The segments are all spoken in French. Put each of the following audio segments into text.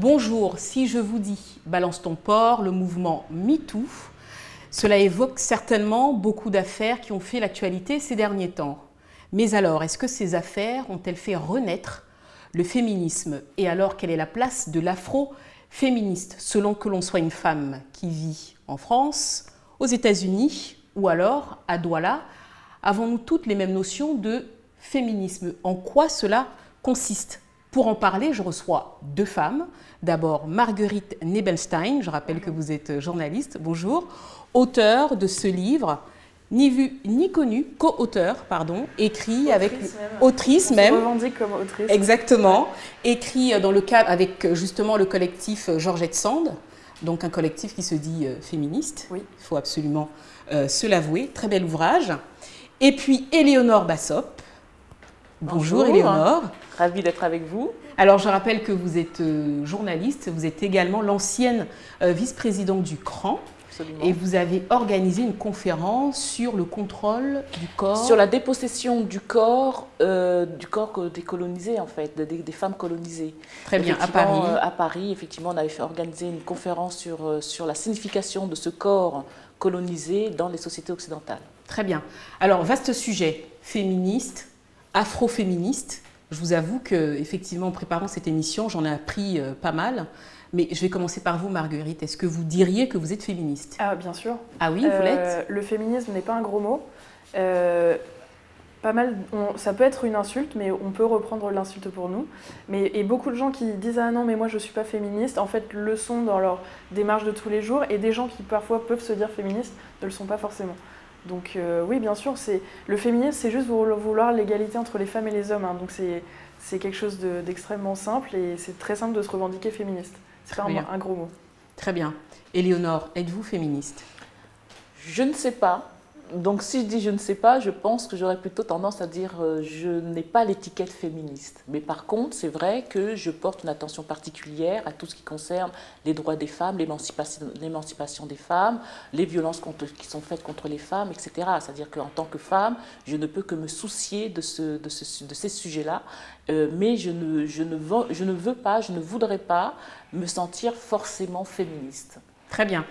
Bonjour, si je vous dis Balance ton port, le mouvement MeToo, cela évoque certainement beaucoup d'affaires qui ont fait l'actualité ces derniers temps. Mais alors, est-ce que ces affaires ont-elles fait renaître le féminisme? Et alors, quelle est la place de l'afro-féministe, selon que l'on soit une femme qui vit en France, aux États-Unis ou alors à Douala? Avons-nous toutes les mêmes notions de féminisme? En quoi cela consiste? Pour en parler, je reçois deux femmes. D'abord, Marguerite Nebelstein, je rappelle que vous êtes journaliste, bonjour, auteure de ce livre, Ni vu ni connu, co-auteur, pardon, écrit avec... Autrice même. On se revendique comme autrice. Exactement, écrit dans le cadre avec justement le collectif Georgette Sand, donc un collectif qui se dit féministe, oui. Il faut absolument se l'avouer, très bel ouvrage. Et puis Éléonore Bassop. Bonjour Éléonore. Ravie d'être avec vous. Alors je rappelle que vous êtes journaliste, vous êtes également l'ancienne vice-présidente du CRAN. Absolument. Et vous avez organisé une conférence sur le contrôle du corps. Sur la dépossession du corps décolonisé en fait, des femmes colonisées. Très bien, à Paris. À Paris, effectivement, on avait organisé une conférence sur la signification de ce corps colonisé dans les sociétés occidentales. Très bien. Alors, vaste sujet, féministe, afroféministe. Je vous avoue qu'effectivement, en préparant cette émission, j'en ai appris pas mal. Mais je vais commencer par vous, Marguerite. Est-ce que vous diriez que vous êtes féministe? Ah, bien sûr. Ah oui, vous l'êtes? Le féminisme n'est pas un gros mot. Pas mal, ça peut être une insulte, mais on peut reprendre l'insulte pour nous. Et beaucoup de gens qui disent « Ah non, mais moi je ne suis pas féministe », en fait le sont dans leur démarche de tous les jours. Et des gens qui parfois peuvent se dire féministes ne le sont pas forcément. Donc oui, bien sûr, le féminisme, c'est juste vouloir l'égalité entre les femmes et les hommes. Hein. Donc c'est quelque chose d'extrêmement simple et c'est très simple de se revendiquer féministe. C'est pas un gros mot. Très bien. Éléonore, êtes-vous féministe? Je ne sais pas. Donc si je dis je ne sais pas, je pense que j'aurais plutôt tendance à dire je n'ai pas l'étiquette féministe. Mais par contre, c'est vrai que je porte une attention particulière à tout ce qui concerne les droits des femmes, l'émancipation des femmes, les violences qui sont faites contre les femmes, etc. C'est-à-dire qu'en tant que femme, je ne peux que me soucier de ces sujets-là. Mais je ne voudrais pas me sentir forcément féministe. Très bien.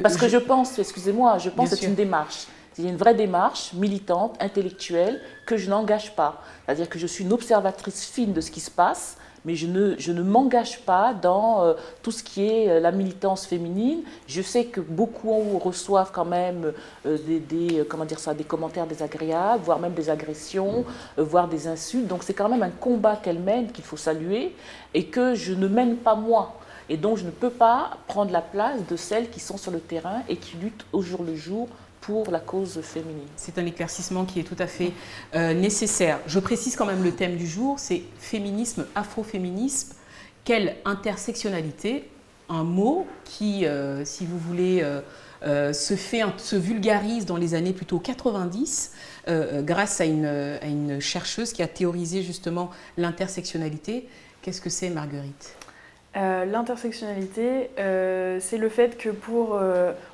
Parce que je pense, excusez-moi, je pense que c'est une démarche. Il y a une vraie démarche militante, intellectuelle, que je n'engage pas. C'est-à-dire que je suis une observatrice fine de ce qui se passe, mais je ne m'engage pas dans tout ce qui est la militance féminine. Je sais que beaucoup reçoivent quand même des commentaires désagréables, voire même des agressions, voire des insultes. Donc c'est quand même un combat qu'elles mènent, qu'il faut saluer, et que je ne mène pas moi. Et donc, je ne peux pas prendre la place de celles qui sont sur le terrain et qui luttent au jour le jour pour la cause féminine. C'est un éclaircissement qui est tout à fait nécessaire. Je précise quand même le thème du jour, c'est féminisme, afroféminisme. Quelle intersectionnalité? Un mot qui, si vous voulez, se vulgarise dans les années plutôt 90 grâce à une chercheuse qui a théorisé justement l'intersectionnalité. Qu'est-ce que c'est, Marguerite? L'intersectionnalité, c'est le fait que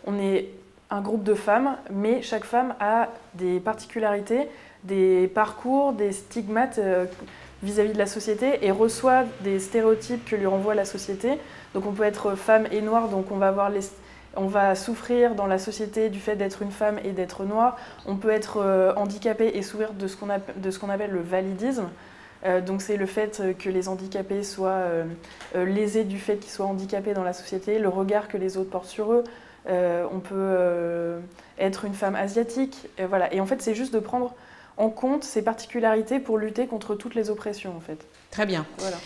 on est un groupe de femmes, mais chaque femme a des particularités, des parcours, des stigmates vis-à-vis de la société et reçoit des stéréotypes que lui renvoie la société. Donc on peut être femme et noire, donc on va souffrir dans la société du fait d'être une femme et d'être noire. On peut être handicapé et souffrir de ce qu'on appelle le validisme. Donc c'est le fait que les handicapés soient lésés du fait qu'ils soient handicapés dans la société, le regard que les autres portent sur eux. On peut être une femme asiatique, voilà. Et en fait c'est juste de prendre en compte ces particularités pour lutter contre toutes les oppressions en fait. Très bien. Voilà.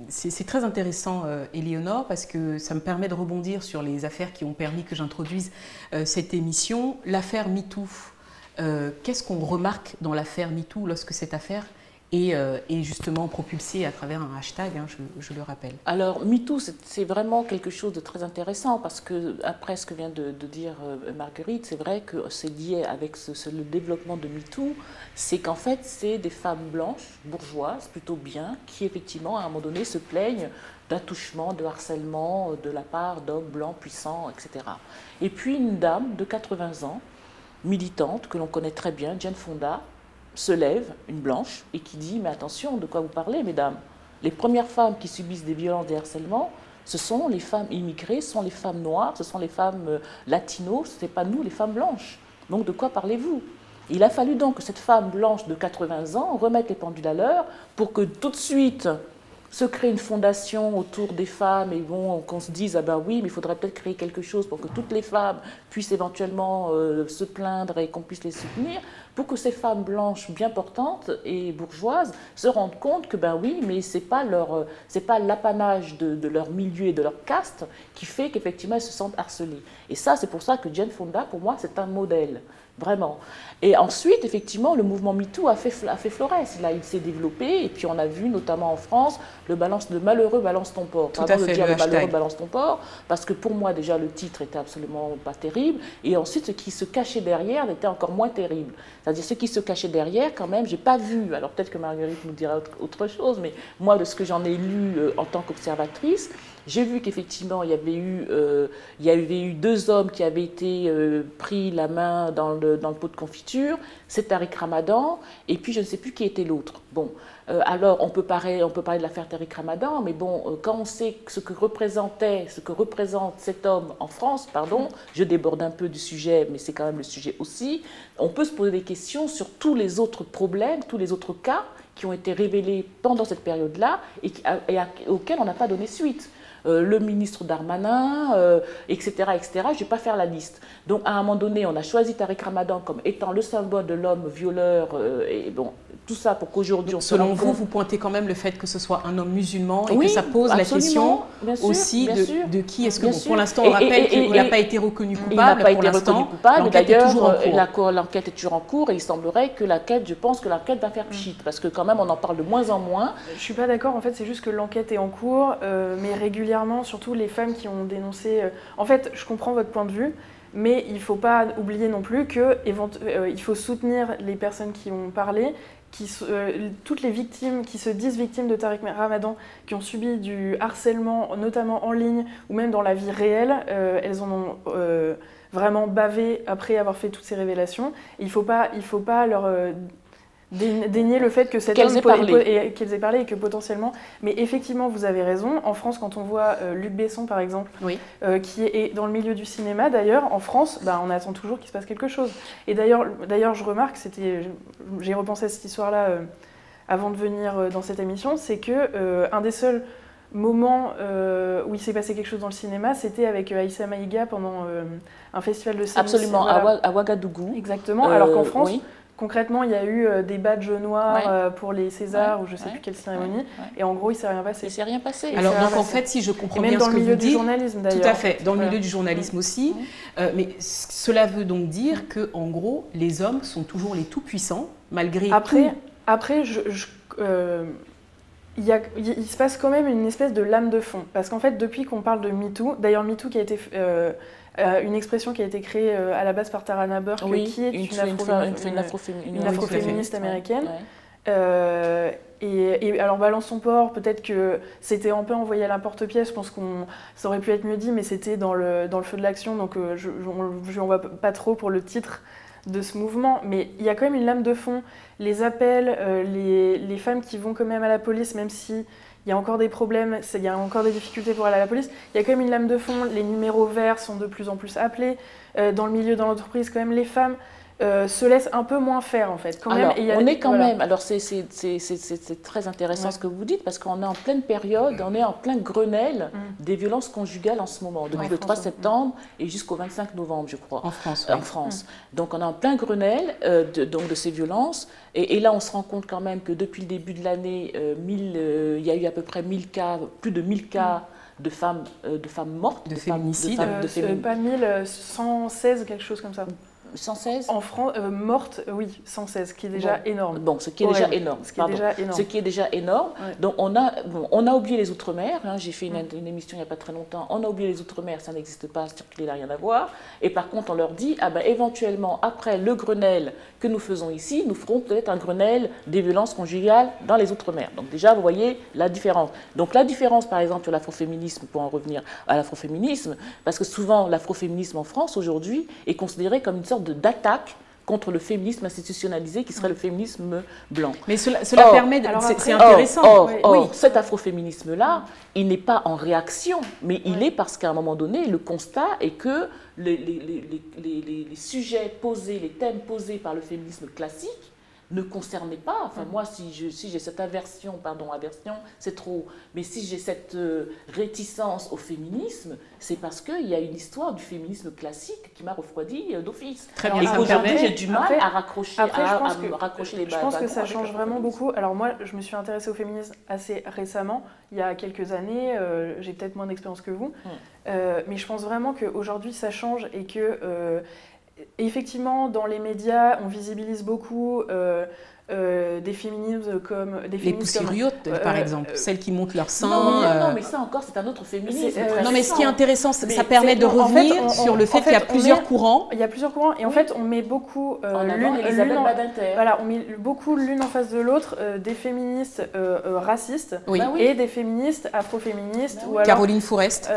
C'est très intéressant, Éléonore, parce que ça me permet de rebondir sur les affaires qui ont permis que j'introduise cette émission. L'affaire MeToo, qu'est-ce qu'on remarque dans l'affaire MeToo lorsque cette affaire est justement propulsée à travers un hashtag, hein, je le rappelle. Alors, MeToo, c'est vraiment quelque chose de très intéressant parce que, après ce que vient de dire Marguerite, c'est vrai que c'est lié avec le développement de MeToo, c'est qu'en fait, c'est des femmes blanches, bourgeoises, plutôt bien, qui effectivement, à un moment donné, se plaignent d'attouchement, de harcèlement de la part d'hommes blancs puissants, etc. Et puis, une dame de 80 ans, militante, que l'on connaît très bien, Jane Fonda, se lève, une blanche, et qui dit « Mais attention, de quoi vous parlez, mesdames ? Les premières femmes qui subissent des violences, des harcèlements, ce sont les femmes immigrées, ce sont les femmes noires, ce sont les femmes latinos, ce n'est pas nous, les femmes blanches. Donc de quoi parlez-vous? Il a fallu donc que cette femme blanche de 80 ans remette les pendules à l'heure pour que tout de suite se crée une fondation autour des femmes et bon, qu'on se dise, ah ben oui, mais il faudrait peut-être créer quelque chose pour que toutes les femmes puissent éventuellement se plaindre et qu'on puisse les soutenir, pour que ces femmes blanches bien portantes et bourgeoises se rendent compte que ben oui, mais c'est pas l'apanage de leur milieu et de leur caste qui fait qu'effectivement elles se sentent harcelées. Et ça, c'est pour ça que Jane Fonda, pour moi, c'est un modèle. Vraiment. Et ensuite, effectivement, le mouvement MeToo a fait florès. Il s'est développé, et puis on a vu, notamment en France, le malheureux balance ton porc. Tout à fait, le malheureux balance ton porc, parce que pour moi, déjà, le titre était absolument pas terrible, et ensuite, ce qui se cachait derrière était encore moins terrible. C'est-à-dire, ce qui se cachait derrière, quand même, j'ai pas vu, alors peut-être que Marguerite nous dira autre chose, mais moi, de ce que j'en ai lu en tant qu'observatrice, j'ai vu qu'effectivement, il y avait eu 2 hommes qui avaient été pris la main dans le pot de confiture. C'est Tariq Ramadan, et puis je ne sais plus qui était l'autre. Bon, alors on peut parler de l'affaire Tariq Ramadan, mais bon, quand on sait ce que représente cet homme en France, pardon, je déborde un peu du sujet, mais c'est quand même le sujet aussi, on peut se poser des questions sur tous les autres problèmes, tous les autres cas qui ont été révélés pendant cette période-là et auxquels on n'a pas donné suite. Le ministre Darmanin, etc., etc. Je ne vais pas faire la liste. Donc, à un moment donné, on a choisi Tariq Ramadan comme étant le symbole de l'homme violeur, et bon, tout ça pour qu'aujourd'hui on se rende compte. Selon vous, vous pointez quand même le fait que ce soit un homme musulman et que ça pose la question aussi de qui est-ce que, bon, pour l'instant, on rappelle qu'il n'a pas été reconnu coupable. Il n'a pas été reconnu coupable, d'ailleurs, l'enquête est toujours en cours, et il semblerait que je pense que l'enquête va faire pchit, parce que quand même, on en parle de moins en moins. Je ne suis pas d'accord, en fait, c'est juste que l'enquête est en cours, mais régulièrement, surtout les femmes qui ont dénoncé... En fait, je comprends votre point de vue, mais il ne faut pas oublier non plus qu'il faut soutenir les personnes qui ont parlé, toutes les victimes qui se disent victimes de Tariq Ramadan, qui ont subi du harcèlement, notamment en ligne ou même dans la vie réelle, elles en ont vraiment bavé après avoir fait toutes ces révélations. Il ne faut pas leur... dénier le fait que cet homme qu'elles aient parlé et que potentiellement, mais effectivement vous avez raison, en France quand on voit Luc Besson par exemple, oui. Qui est dans le milieu du cinéma d'ailleurs, en France on attend toujours qu'il se passe quelque chose, et d'ailleurs je remarque, j'ai repensé à cette histoire là avant de venir dans cette émission, c'est que un des seuls moments où il s'est passé quelque chose dans le cinéma, c'était avec Aïssa Maïga pendant un festival de cinéma. Absolument, voilà. À Ouagadougou. Exactement, alors qu'en France, oui. Concrètement, il y a eu des badges noirs pour les Césars ou je ne sais plus quelle cérémonie, et en gros, il ne s'est rien passé. Il ne s'est rien passé. Alors, donc en fait, si je comprends bien ce que vous dites... Même dans le milieu du journalisme, d'ailleurs. Tout à fait, dans le milieu du journalisme aussi. Mais cela veut donc dire qu'en gros, les hommes sont toujours les tout-puissants, malgré tout. Après, il se passe quand même une espèce de lame de fond. Parce qu'en fait, depuis qu'on parle de MeToo, d'ailleurs MeToo qui a été... une expression qui a été créée à la base par Tarana Burke, qui est une afroféministe américaine. Ouais. Et alors Balance ton porc, peut-être que c'était un peu envoyé à l'emporte-pièce, je pense que ça aurait pu être mieux dit, mais c'était dans le feu de l'action, donc je n'en vois pas trop pour le titre de ce mouvement, mais il y a quand même une lame de fond. Les appels, les femmes qui vont quand même à la police, même si il y a encore des problèmes, il y a encore des difficultés pour aller à la police. Il y a quand même une lame de fond, les numéros verts sont de plus en plus appelés. Dans le milieu, dans l'entreprise, quand même, les femmes se laissent un peu moins faire, en fait. Quand alors, même, on est quand même... Alors, c'est très intéressant ce que vous dites, parce qu'on est en pleine période, on est en plein Grenelle des violences conjugales en ce moment, depuis le 3 septembre et jusqu'au 25 novembre, je crois. En France. En France. Donc, on est en plein Grenelle de ces violences. Et là, on se rend compte quand même que depuis le début de l'année, il y a eu à peu près 1000 cas, plus de 1000 cas de femmes mortes. De féminicides. Pas 1000, 116, quelque chose comme ça. 116 en France, mortes, oui, 116, ce qui est déjà énorme. Bon, ce qui est déjà énorme. Ce qui est déjà énorme. Ouais. Donc, on a oublié les Outre-mer. Hein, j'ai fait une émission il n'y a pas très longtemps. On a oublié les Outre-mer, ça n'existe pas, il n'a rien à voir. Et par contre, on leur dit, éventuellement, après le Grenelle que nous faisons ici, nous ferons peut-être un Grenelle des violences conjugales dans les Outre-mer. Donc, déjà, vous voyez la différence. Donc, la différence, par exemple, sur l'afroféminisme, pour en revenir à l'afroféminisme, parce que souvent, l'afroféminisme en France, aujourd'hui, est considéré comme une sorte d'attaque contre le féminisme institutionnalisé qui serait le féminisme blanc. Mais cela permet, c'est intéressant. Or, cet afroféminisme-là, il n'est pas en réaction, mais il est parce qu'à un moment donné, le constat est que les sujets posés, les thèmes posés par le féminisme classique ne concernaient pas, enfin moi si j'ai cette aversion, c'est trop, mais si j'ai cette réticence au féminisme, c'est parce qu'il y a une histoire du féminisme classique qui m'a refroidi d'office. Très bien. Et qu'aujourd'hui j'ai du mal à raccrocher, les Je pense que ça change vraiment beaucoup. Alors moi, je me suis intéressée au féminisme assez récemment, il y a quelques années, j'ai peut-être moins d'expérience que vous, mais je pense vraiment qu'aujourd'hui ça change et que effectivement, dans les médias, on visibilise beaucoup des féminismes comme... Les poussiriotes, par exemple, celles qui montent leur sein. Non, mais ça encore, c'est un autre féminisme. Non, mais ce qui est intéressant, ça permet de revenir sur le fait qu'il y a plusieurs courants. Il y a plusieurs courants, et en fait, on met beaucoup on met beaucoup l'une en face de l'autre des féministes racistes et des féministes afroféministes. Ou alors, Caroline Fourest.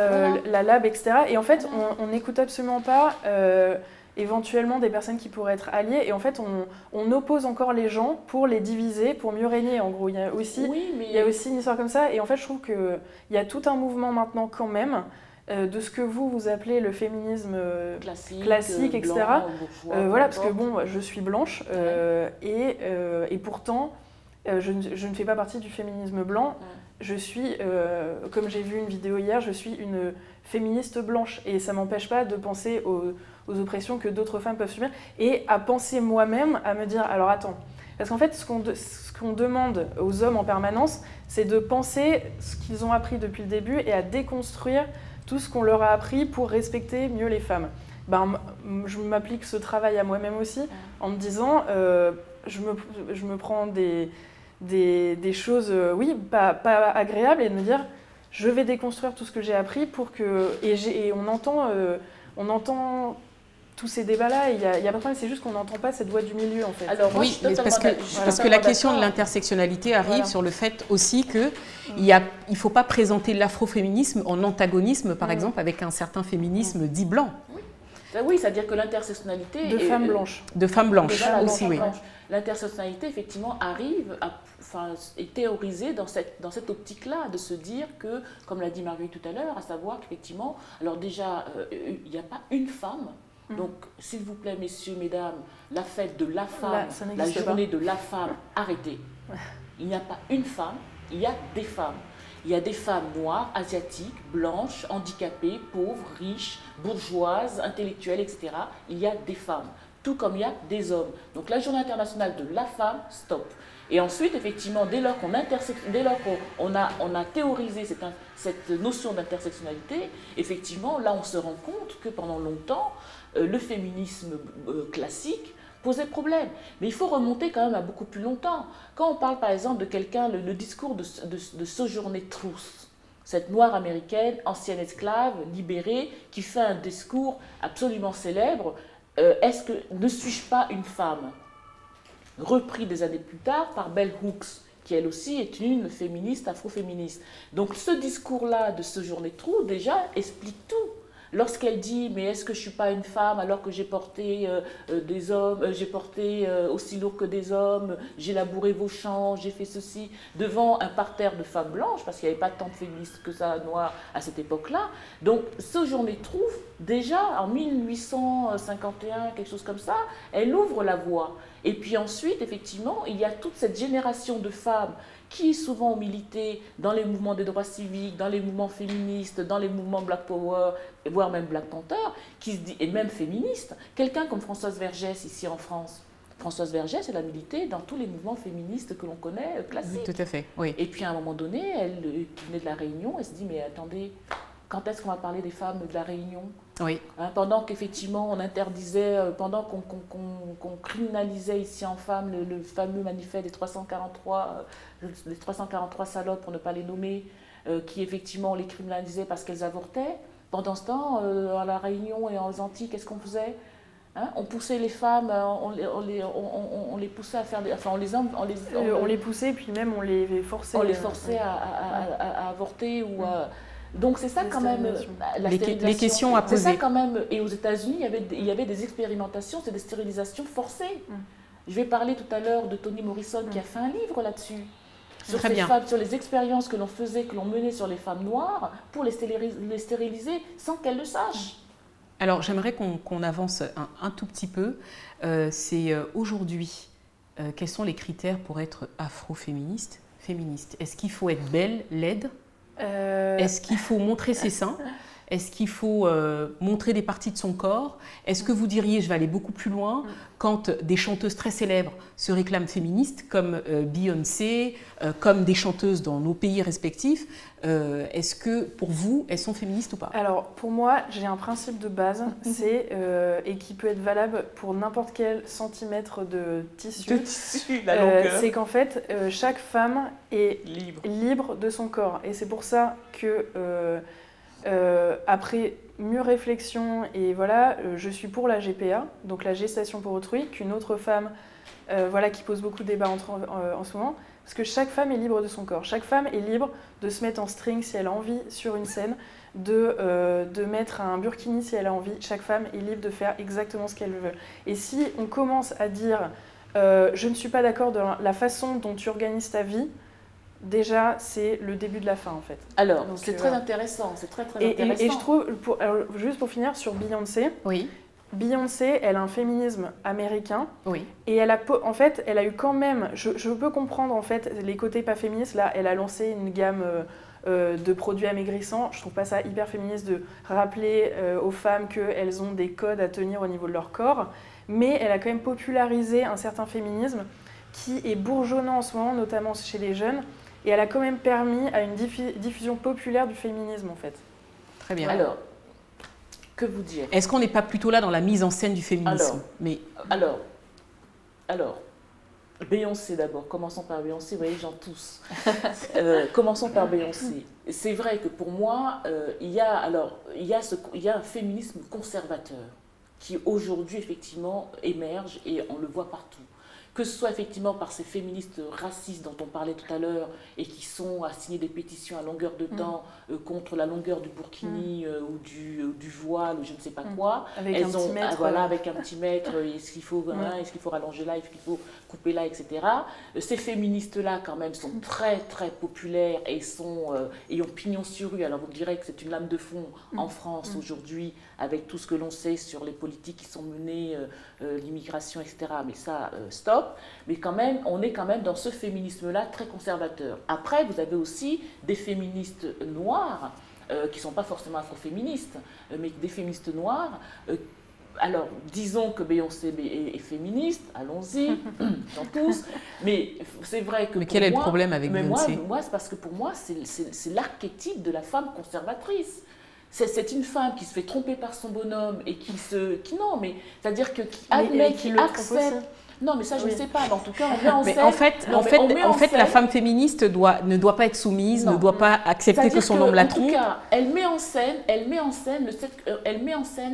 La Lab, etc. Et en fait, on n'écoute absolument pas... éventuellement des personnes qui pourraient être alliées, et en fait on oppose encore les gens pour les diviser, pour mieux régner en gros. Il y a aussi une histoire comme ça, et en fait je trouve qu'il y a tout un mouvement maintenant quand même de ce que vous appelez le féminisme classique etc. Voilà, parce que bon, je suis blanche et pourtant je ne fais pas partie du féminisme blanc. Je suis, comme j'ai vu une vidéo hier, je suis une féministe blanche, et ça ne m'empêche pas de penser aux oppressions que d'autres femmes peuvent subir, et à penser moi-même, à me dire, alors attends, parce qu'en fait, ce qu'on demande aux hommes en permanence, c'est de penser ce qu'ils ont appris depuis le début et à déconstruire tout ce qu'on leur a appris pour respecter mieux les femmes. Je m'applique ce travail à moi-même aussi, en me disant, je me prends des choses, pas agréables, et de me dire, je vais déconstruire tout ce que j'ai appris pour que... Et on entend tous ces débats-là, il y a pas de problème, c'est juste qu'on n'entend pas cette voix du milieu, en fait. Alors, oui, parce que la question de l'intersectionnalité arrive sur le fait aussi qu'il ne faut pas présenter l'afroféminisme en antagonisme, par exemple, avec un certain féminisme dit blanc. Oui, c'est-à-dire que l'intersectionnalité... De femmes blanches. De femmes blanches aussi, oui. L'intersectionnalité, effectivement, est théorisée dans cette optique-là, de se dire que, comme l'a dit Marguerite tout à l'heure, à savoir qu'effectivement, alors déjà, il n'y a pas une femme. Donc, s'il vous plaît, messieurs, mesdames, la fête de la femme, la journée de la femme, arrêtez. Il n'y a pas une femme, il y a des femmes. Il y a des femmes noires, asiatiques, blanches, handicapées, pauvres, riches, bourgeoises, intellectuelles, etc. Il y a des femmes, tout comme il y a des hommes. Donc la journée internationale de la femme, stop. Et ensuite, effectivement, dès lors qu'on a théorisé cette notion d'intersectionnalité, effectivement, là on se rend compte que pendant longtemps, le féminisme classique posait problème. Mais il faut remonter quand même à beaucoup plus longtemps. Quand on parle par exemple de quelqu'un, le discours de Sojourner Truth, cette noire américaine, ancienne esclave, libérée, qui fait un discours absolument célèbre, ne suis-je pas une femme? Repris des années plus tard par Bell Hooks, qui elle aussi est une féministe, afroféministe. Donc ce discours-là de Sojourner Truth, déjà, explique tout. Lorsqu'elle dit « mais est-ce que je ne suis pas une femme alors que j'ai porté des hommes, j'ai porté aussi lourd que des hommes, j'ai labouré vos champs, j'ai fait ceci » devant un parterre de femmes blanches, parce qu'il n'y avait pas tant de féministes que ça noires à cette époque-là. Donc Sojourner Truth, déjà en 1851, quelque chose comme ça, elle ouvre la voie. Et puis ensuite, effectivement, il y a toute cette génération de femmes qui souvent ont milité dans les mouvements des droits civiques, dans les mouvements féministes, dans les mouvements Black Power, voire même Black Panther, et même féministes. Quelqu'un comme Françoise Vergès, ici en France. Françoise Vergès, elle a milité dans tous les mouvements féministes que l'on connaît, classiques. Oui, tout à fait, oui. Et puis à un moment donné, elle qui venait de La Réunion, elle se dit, mais attendez, quand est-ce qu'on va parler des femmes de La Réunion? Oui. Pendant qu'effectivement on interdisait, pendant qu'on criminalisait ici en femmes le fameux manifeste des 343 salopes, pour ne pas les nommer, qui effectivement on les criminalisait parce qu'elles avortaient. Pendant ce temps, à La Réunion et aux Antilles, qu'est-ce qu'on faisait? On poussait les femmes, on les poussait à faire des... Enfin, on les poussait, puis même on les forçait. On les forçait à avorter ou à... Donc c'est ça quand même, la stérilisation. Les questions à poser. C'est ça quand même, et aux États-Unis, il y avait des expérimentations, c'est des stérilisations forcées. Je vais parler tout à l'heure de Toni Morrison qui a fait un livre là-dessus. Sur ces femmes, sur les expériences que l'on faisait, que l'on menait sur les femmes noires pour les stériliser sans qu'elles le sachent. Alors j'aimerais qu'on avance un tout petit peu. C'est aujourd'hui, quels sont les critères pour être afroféministe, féministe? Est-ce qu'il faut être belle, laide? Est-ce qu'il faut montrer ses seins? Est-ce qu'il faut montrer des parties de son corps? Est-ce que vous diriez, je vais aller beaucoup plus loin, quand des chanteuses très célèbres se réclament féministes, comme Beyoncé, comme des chanteuses dans nos pays respectifs, est-ce que pour vous, elles sont féministes ou pas? Alors pour moi, j'ai un principe de base, et qui peut être valable pour n'importe quel centimètre de tissu. C'est qu'en fait, chaque femme est libre de son corps. Et c'est pour ça que... après mûre réflexion, et voilà, je suis pour la GPA, donc la gestation pour autrui, qu'une autre femme, voilà, qui pose beaucoup de débats en ce moment, parce que chaque femme est libre de son corps. Chaque femme est libre de se mettre en string si elle a envie sur une scène, de mettre un burkini si elle a envie. Chaque femme est libre de faire exactement ce qu'elle veut. Et si on commence à dire je ne suis pas d'accord de la façon dont tu organises ta vie, déjà, c'est le début de la fin, en fait. Alors, c'est très intéressant, c'est très intéressant. Et je trouve, juste pour finir, sur Beyoncé, Beyoncé, elle a un féminisme américain, et elle a eu quand même, je peux comprendre, en fait, les côtés pas féministes. Là, elle a lancé une gamme de produits amaigrissants. Je trouve pas ça hyper féministe de rappeler aux femmes qu'elles ont des codes à tenir au niveau de leur corps, mais elle a quand même popularisé un certain féminisme qui est bourgeonnant en ce moment, notamment chez les jeunes. Et elle a quand même permis à une diffusion populaire du féminisme, en fait. Très bien. Alors, que vous dire? Est-ce qu'on n'est pas plutôt là dans la mise en scène du féminisme? Alors, Beyoncé d'abord. Commençons par Beyoncé, vous voyez, j'en tousse. Commençons par Beyoncé. C'est vrai que pour moi, il y a un féminisme conservateur qui aujourd'hui, effectivement, émerge et on le voit partout. Que ce soit effectivement par ces féministes racistes dont on parlait tout à l'heure et qui sont à signer des pétitions à longueur de temps contre la longueur du burkini ou du voile ou je ne sais pas quoi. Avec un petit mètre. Voilà, avec un petit mètre, est-ce qu'il faut rallonger là, est-ce qu'il faut couper là, etc. Ces féministes-là, quand même, sont très, très populaires et ont pignon sur rue. Alors, vous me direz que c'est une lame de fond en France aujourd'hui, avec tout ce que l'on sait sur les politiques qui sont menées, l'immigration, etc. Mais ça, stop. Mais quand même, on est quand même dans ce féminisme-là très conservateur. Après, vous avez aussi des féministes noires, qui ne sont pas forcément afroféministes, mais des féministes noires. Alors, disons que Beyoncé est féministe, allons-y, j'en pousse. Mais c'est vrai que. Mais quel est le problème avec Beyoncé? Moi, c'est parce que pour moi, c'est l'archétype de la femme conservatrice. C'est une femme qui se fait tromper par son bonhomme et qui c'est-à-dire qui admet, qui accepte. Non, mais ça, je ne sais pas. Mais en tout cas, on met en scène. En fait, la femme féministe ne doit pas être soumise, ne doit pas accepter que son homme la trompe. En tout cas, elle met en scène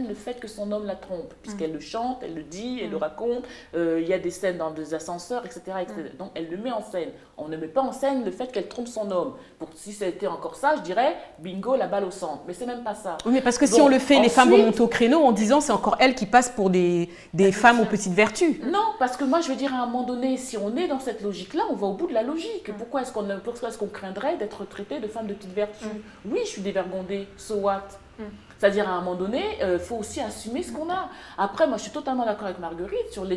le fait que son homme la trompe, puisqu'elle le chante, elle le dit, elle le raconte. Il y a des scènes dans des ascenseurs, etc., etc. Donc, elle le met en scène. On ne met pas en scène le fait qu'elle trompe son homme. Si c'était encore ça, je dirais bingo, la balle au centre. Mais c'est même pas ça. Oui, mais parce que si on le fait, les femmes vont monter au créneau en disant c'est encore elle qui passe pour des femmes aux petites vertus. Non, parce que moi, je veux dire, à un moment donné, si on est dans cette logique-là, on va au bout de la logique. Pourquoi est-ce qu'on craindrait d'être traité de femme de petite vertu? Oui, je suis dévergondée, so what? C'est-à-dire, à un moment donné, il faut aussi assumer ce qu'on a. Après, moi, je suis totalement d'accord avec Marguerite sur la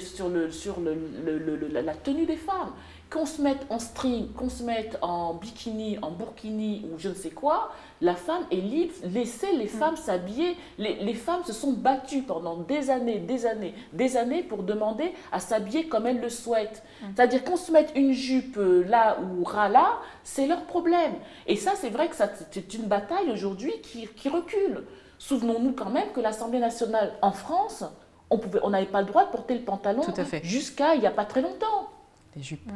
tenue des femmes. Qu'on se mette en string, qu'on se mette en bikini, en burkini ou je ne sais quoi, la femme est libre. Laissez les femmes s'habiller. Les femmes se sont battues pendant des années pour demander à s'habiller comme elles le souhaitent. C'est-à-dire qu'on se mette une jupe là ou là, c'est leur problème. Et ça, c'est vrai que c'est une bataille aujourd'hui qui recule. Souvenons-nous quand même que l'Assemblée nationale en France, on n'avait pas le droit de porter le pantalon jusqu'à il n'y a pas très longtemps. Les jupes.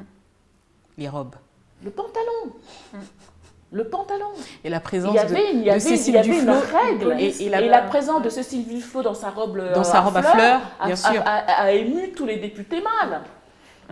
Les robes. Le pantalon. Le pantalon. Et la présence de Cécile Duflot. Et la présence de Cécile Duflot dans sa robe à fleurs, bien sûr, a ému tous les députés mâles.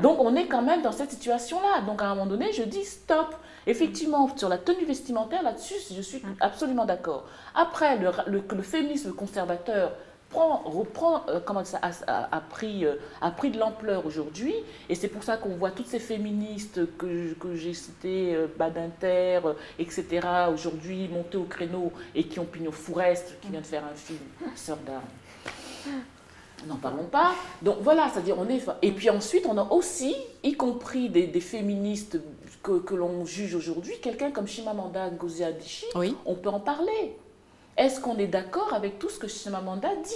Donc, on est quand même dans cette situation-là. Donc, à un moment donné, je dis stop. Effectivement, sur la tenue vestimentaire, là-dessus, je suis absolument d'accord. Après, le féminisme conservateur a pris de l'ampleur aujourd'hui. Et c'est pour ça qu'on voit toutes ces féministes que j'ai citées, Badinter, etc., aujourd'hui montées au créneau et qui ont pignon Fourest, qui vient de faire un film, Sœur d'armes. N'en parlons pas. Donc voilà, c'est-à-dire on est... Et puis ensuite, on a aussi, y compris des féministes que l'on juge aujourd'hui, quelqu'un comme Chimamanda Ngozi Adichie, Oui. on peut en parler. Est-ce qu'on est d'accord avec tout ce que Chimamanda dit?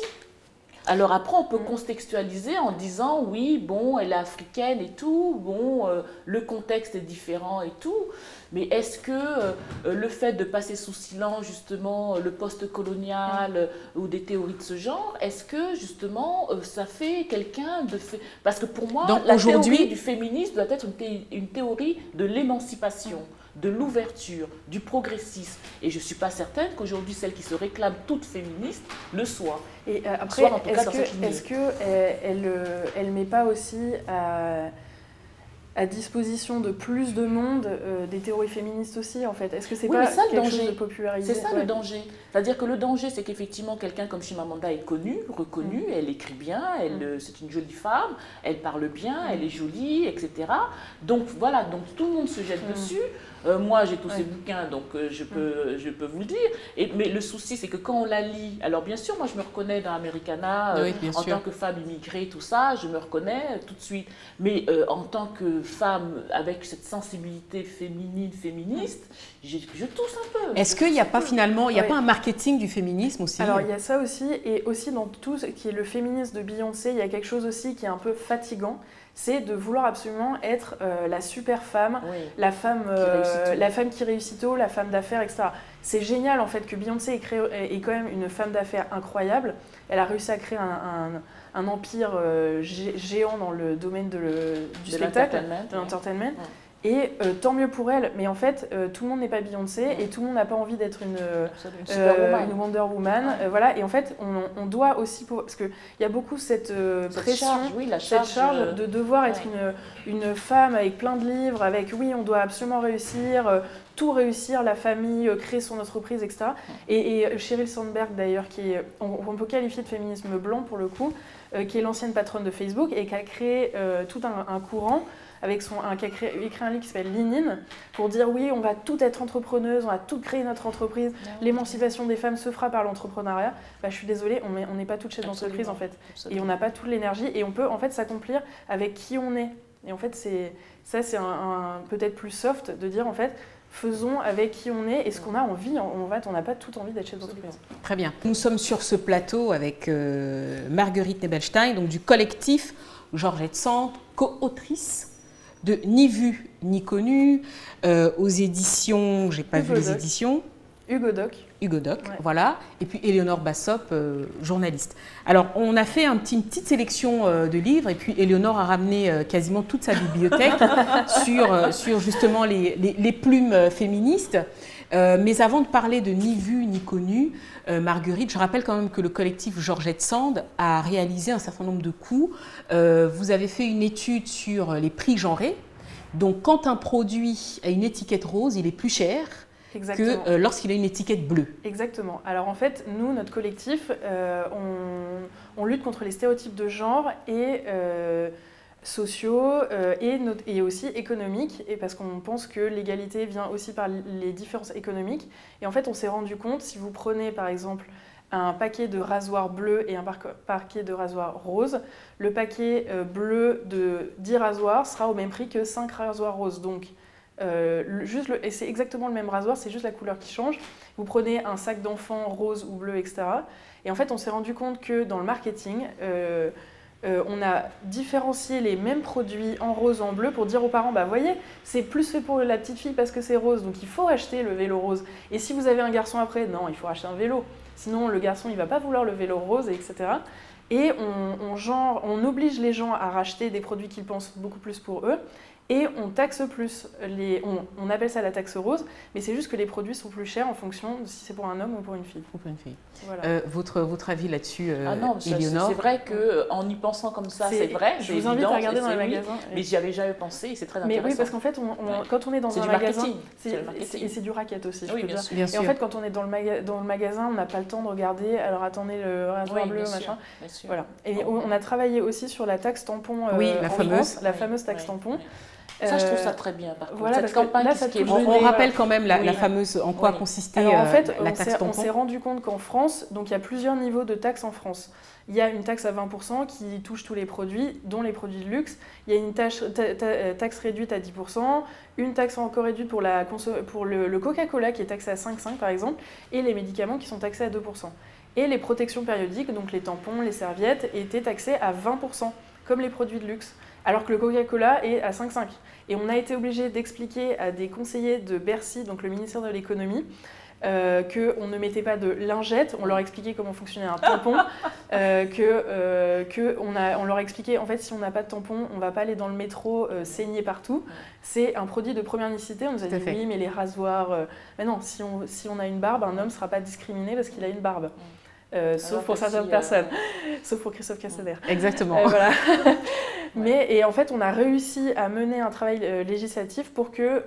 Alors après, on peut contextualiser en disant, oui, bon, elle est africaine et tout, bon, le contexte est différent et tout, mais est-ce que le fait de passer sous silence, justement, le post-colonial ou des théories de ce genre, est-ce que, justement, ça fait quelqu'un de... Parce que pour moi, donc, la théorie du féminisme doit être une théorie de l'émancipation, de l'ouverture, du progressisme. Et je ne suis pas certaine qu'aujourd'hui, celles qui se réclament toutes féministes le soient. Et après, est-ce qu'elle ne met pas aussi à disposition de plus de monde des théories féministes aussi, en fait? Est-ce que c'est pas quelque chose de popularisé? C'est ça le danger. C'est-à-dire que le danger, c'est qu'effectivement, quelqu'un comme Chimamanda est connu, reconnu, elle écrit bien, c'est une jolie femme, elle parle bien, elle est jolie, etc. Donc voilà, donc tout le monde se jette dessus. Moi, j'ai tous ces bouquins, donc je peux vous le dire. Mais le souci, c'est que quand on la lit, alors bien sûr, moi je me reconnais dans Americana, en tant que femme immigrée, tout ça, je me reconnais tout de suite. Mais en tant que femme avec cette sensibilité féminine, féministe, je tousse un peu. Est-ce qu'il n'y a pas finalement, il n'y a pas un marketing du féminisme aussi? Alors il y a ça aussi, et aussi dans tout ce qui est le féminisme de Beyoncé, il y a quelque chose aussi qui est un peu fatigant. C'est de vouloir absolument être la super femme, la femme qui réussit tôt, la femme d'affaires, etc. C'est génial en fait que Beyoncé est quand même une femme d'affaires incroyable. Elle a réussi à créer un empire géant dans le domaine du spectacle, de l'entertainment. Et tant mieux pour elle, mais en fait, tout le monde n'est pas Beyoncé et tout le monde n'a pas envie d'être une Wonder Woman. Voilà. Et en fait, on doit aussi, parce qu'il y a beaucoup cette pression, cette charge de devoir être une femme avec plein de livres, avec oui, on doit absolument réussir, tout réussir, la famille, créer son entreprise, etc. Et Sheryl Sandberg, d'ailleurs, on peut qualifier de féminisme blanc pour le coup, qui est l'ancienne patronne de Facebook et qui a créé tout un courant qui a écrit un livre qui s'appelle Lean In, pour dire oui, on va tout être entrepreneuse, on va tout créer notre entreprise, l'émancipation des femmes se fera par l'entrepreneuriat. Je suis désolée, on n'est pas toutes chefs d'entreprise en fait, et on n'a pas toute l'énergie, et on peut en fait s'accomplir avec qui on est. Et en fait, c'est peut-être plus soft de dire en fait, faisons avec qui on est et ce qu'on a envie. En fait, on n'a pas toute envie d'être chef d'entreprise. Très bien. Nous sommes sur ce plateau avec Marguerite Nebelstein, donc du collectif Georgette Sand, co-autrice de Ni vu ni connu, aux éditions, j'ai pas vu les éditions. Hugo Doc, voilà. Et puis Éléonore Bassop, journaliste. Alors, on a fait une petite sélection de livres et puis Éléonore a ramené quasiment toute sa bibliothèque sur justement les plumes féministes. Mais avant de parler de Ni vu ni connu, Marguerite, je rappelle quand même que le collectif Georgette Sand a réalisé un certain nombre de coups. Vous avez fait une étude sur les prix genrés. Donc, quand un produit a une étiquette rose, il est plus cher que lorsqu'il a une étiquette bleue. Exactement. Alors en fait, nous, notre collectif, on lutte contre les stéréotypes de genre et sociaux et aussi économiques, et parce qu'on pense que l'égalité vient aussi par les différences économiques. Et en fait, on s'est rendu compte, si vous prenez par exemple un paquet de rasoirs bleus et un paquet de rasoirs roses, le paquet bleu de 10 rasoirs sera au même prix que 5 rasoirs roses. Donc, et c'est exactement le même rasoir, c'est juste la couleur qui change. Vous prenez un sac d'enfant rose ou bleu, etc. Et en fait, on s'est rendu compte que dans le marketing, on a différencié les mêmes produits en rose, en bleu, pour dire aux parents, voyez, c'est plus fait pour la petite fille parce que c'est rose, donc il faut acheter le vélo rose. Et si vous avez un garçon après, non, il faut acheter un vélo. Sinon, le garçon, il ne va pas vouloir le vélo rose, etc. Et on oblige les gens à racheter des produits qu'ils pensent beaucoup plus pour eux. Et on taxe plus. On appelle ça la taxe rose, mais c'est juste que les produits sont plus chers en fonction de si c'est pour un homme ou pour une fille. Ou pour une fille. Voilà. Votre avis là-dessus, non, Éléonore? c'est vrai qu'en y pensant comme ça, c'est vrai. Je vous invite à regarder dans les magasins. Mais j'y avais jamais pensé et c'est très intéressant. Mais oui, parce qu'en fait, quand on est dans un magasin, c'est du racket aussi, je peux dire. Bien sûr. Et en fait, quand on est dans le magasin, on n'a pas le temps de regarder, alors attendez le rasoir bleu, machin. Voilà. Et on a travaillé aussi sur la taxe tampon la fameuse taxe tampon. Ça, je trouve ça très bien, par contre. Voilà, cette campagne qui est menée, on rappelle quand même la fameuse, en quoi consistait en fait, la taxe tampon. On s'est rendu compte qu'en France, donc il y a plusieurs niveaux de taxes en France. Il y a une taxe à 20% qui touche tous les produits, dont les produits de luxe. Il y a une taxe réduite à 10%, une taxe encore réduite pour le Coca-Cola qui est taxé à 5,5 par exemple, et les médicaments qui sont taxés à 2%. Et les protections périodiques, donc les tampons, les serviettes, étaient taxées à 20%, comme les produits de luxe, alors que le Coca-Cola est à 5,5. Et on a été obligé d'expliquer à des conseillers de Bercy, donc le ministère de l'économie, qu'on ne mettait pas de lingettes. On leur expliquait comment fonctionnait un tampon, on leur expliquait en fait si on n'a pas de tampon, on ne va pas aller dans le métro saigner partout. C'est un produit de première nécessité. On nous a dit oui, mais les rasoirs. Mais non, si on a une barbe, un homme ne sera pas discriminé parce qu'il a une barbe. Sauf pour certaines personnes, sauf pour Christophe Castaner. Exactement. Voilà. Et en fait, on a réussi à mener un travail législatif pour que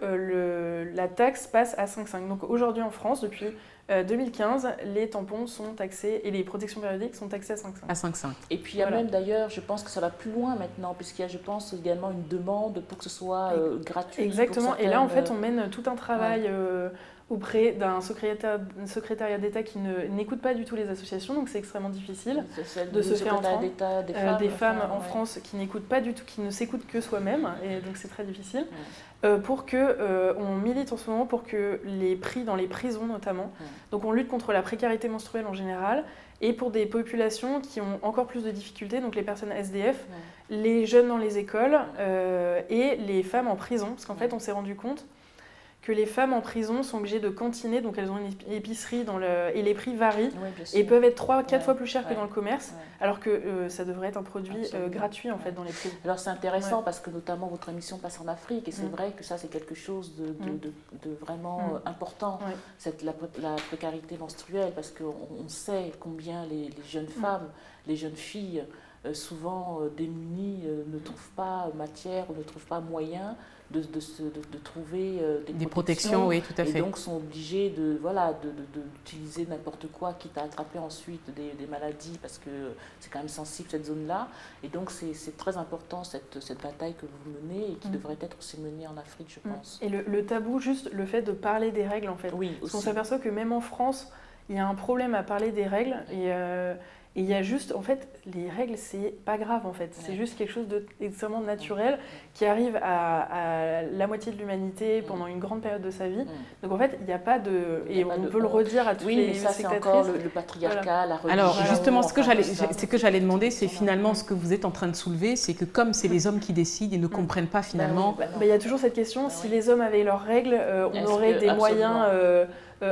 la taxe passe à 5,5. Donc aujourd'hui en France, depuis 2015, les tampons sont taxés et les protections périodiques sont taxées à 5,5. À 5,5. Et puis il y a même d'ailleurs, je pense que ça va plus loin maintenant, puisqu'il y a, je pense, également une demande pour que ce soit gratuit. Exactement. Et là, en fait, on mène tout un travail auprès d'un secrétariat d'État qui n'écoute pas du tout les associations, donc c'est extrêmement difficile de se faire entendre. Des femmes en France qui n'écoutent pas du tout, qui ne s'écoutent que soi-même, et donc c'est très difficile. Pour que on milite en ce moment pour que les prix dans les prisons notamment, donc on lutte contre la précarité menstruelle en général, et pour des populations qui ont encore plus de difficultés, donc les personnes SDF, les jeunes dans les écoles et les femmes en prison, parce qu'en fait on s'est rendu compte que les femmes en prison sont obligées de cantiner, donc elles ont une épicerie et les prix varient et peuvent être 3-4 fois plus chers que dans le commerce, alors que ça devrait être un produit gratuit en fait dans les prisons. Alors c'est intéressant parce que notamment votre émission passe en Afrique et c'est vrai que ça c'est quelque chose de vraiment important, la précarité menstruelle, parce qu'on sait combien les jeunes femmes, les jeunes filles, souvent démunies, ne trouvent pas matière ou ne trouvent pas moyen de trouver des protections, oui, tout à fait. Et donc sont obligés d'utiliser n'importe quoi, quitte à attraper ensuite des maladies, parce que c'est quand même sensible cette zone-là. Et donc c'est très important cette bataille que vous menez et qui devrait être aussi menée en Afrique, je pense. Et le tabou, juste le fait de parler des règles en fait. Oui, parce qu'on s'aperçoit que même en France, il y a un problème à parler des règles et il y a juste, en fait, les règles, c'est pas grave, en fait. C'est juste quelque chose d'extrêmement naturel qui arrive à la moitié de l'humanité pendant une grande période de sa vie. Donc, en fait, il n'y a pas de... Et on peut le redire à toutes les ça, c'est encore le patriarcat, la religion. Alors, justement, ce que j'allais demander, c'est finalement ce que vous êtes en train de soulever, c'est que comme c'est les hommes qui décident, ils ne comprennent pas finalement... Il y a toujours cette question, si les hommes avaient leurs règles, on aurait des moyens...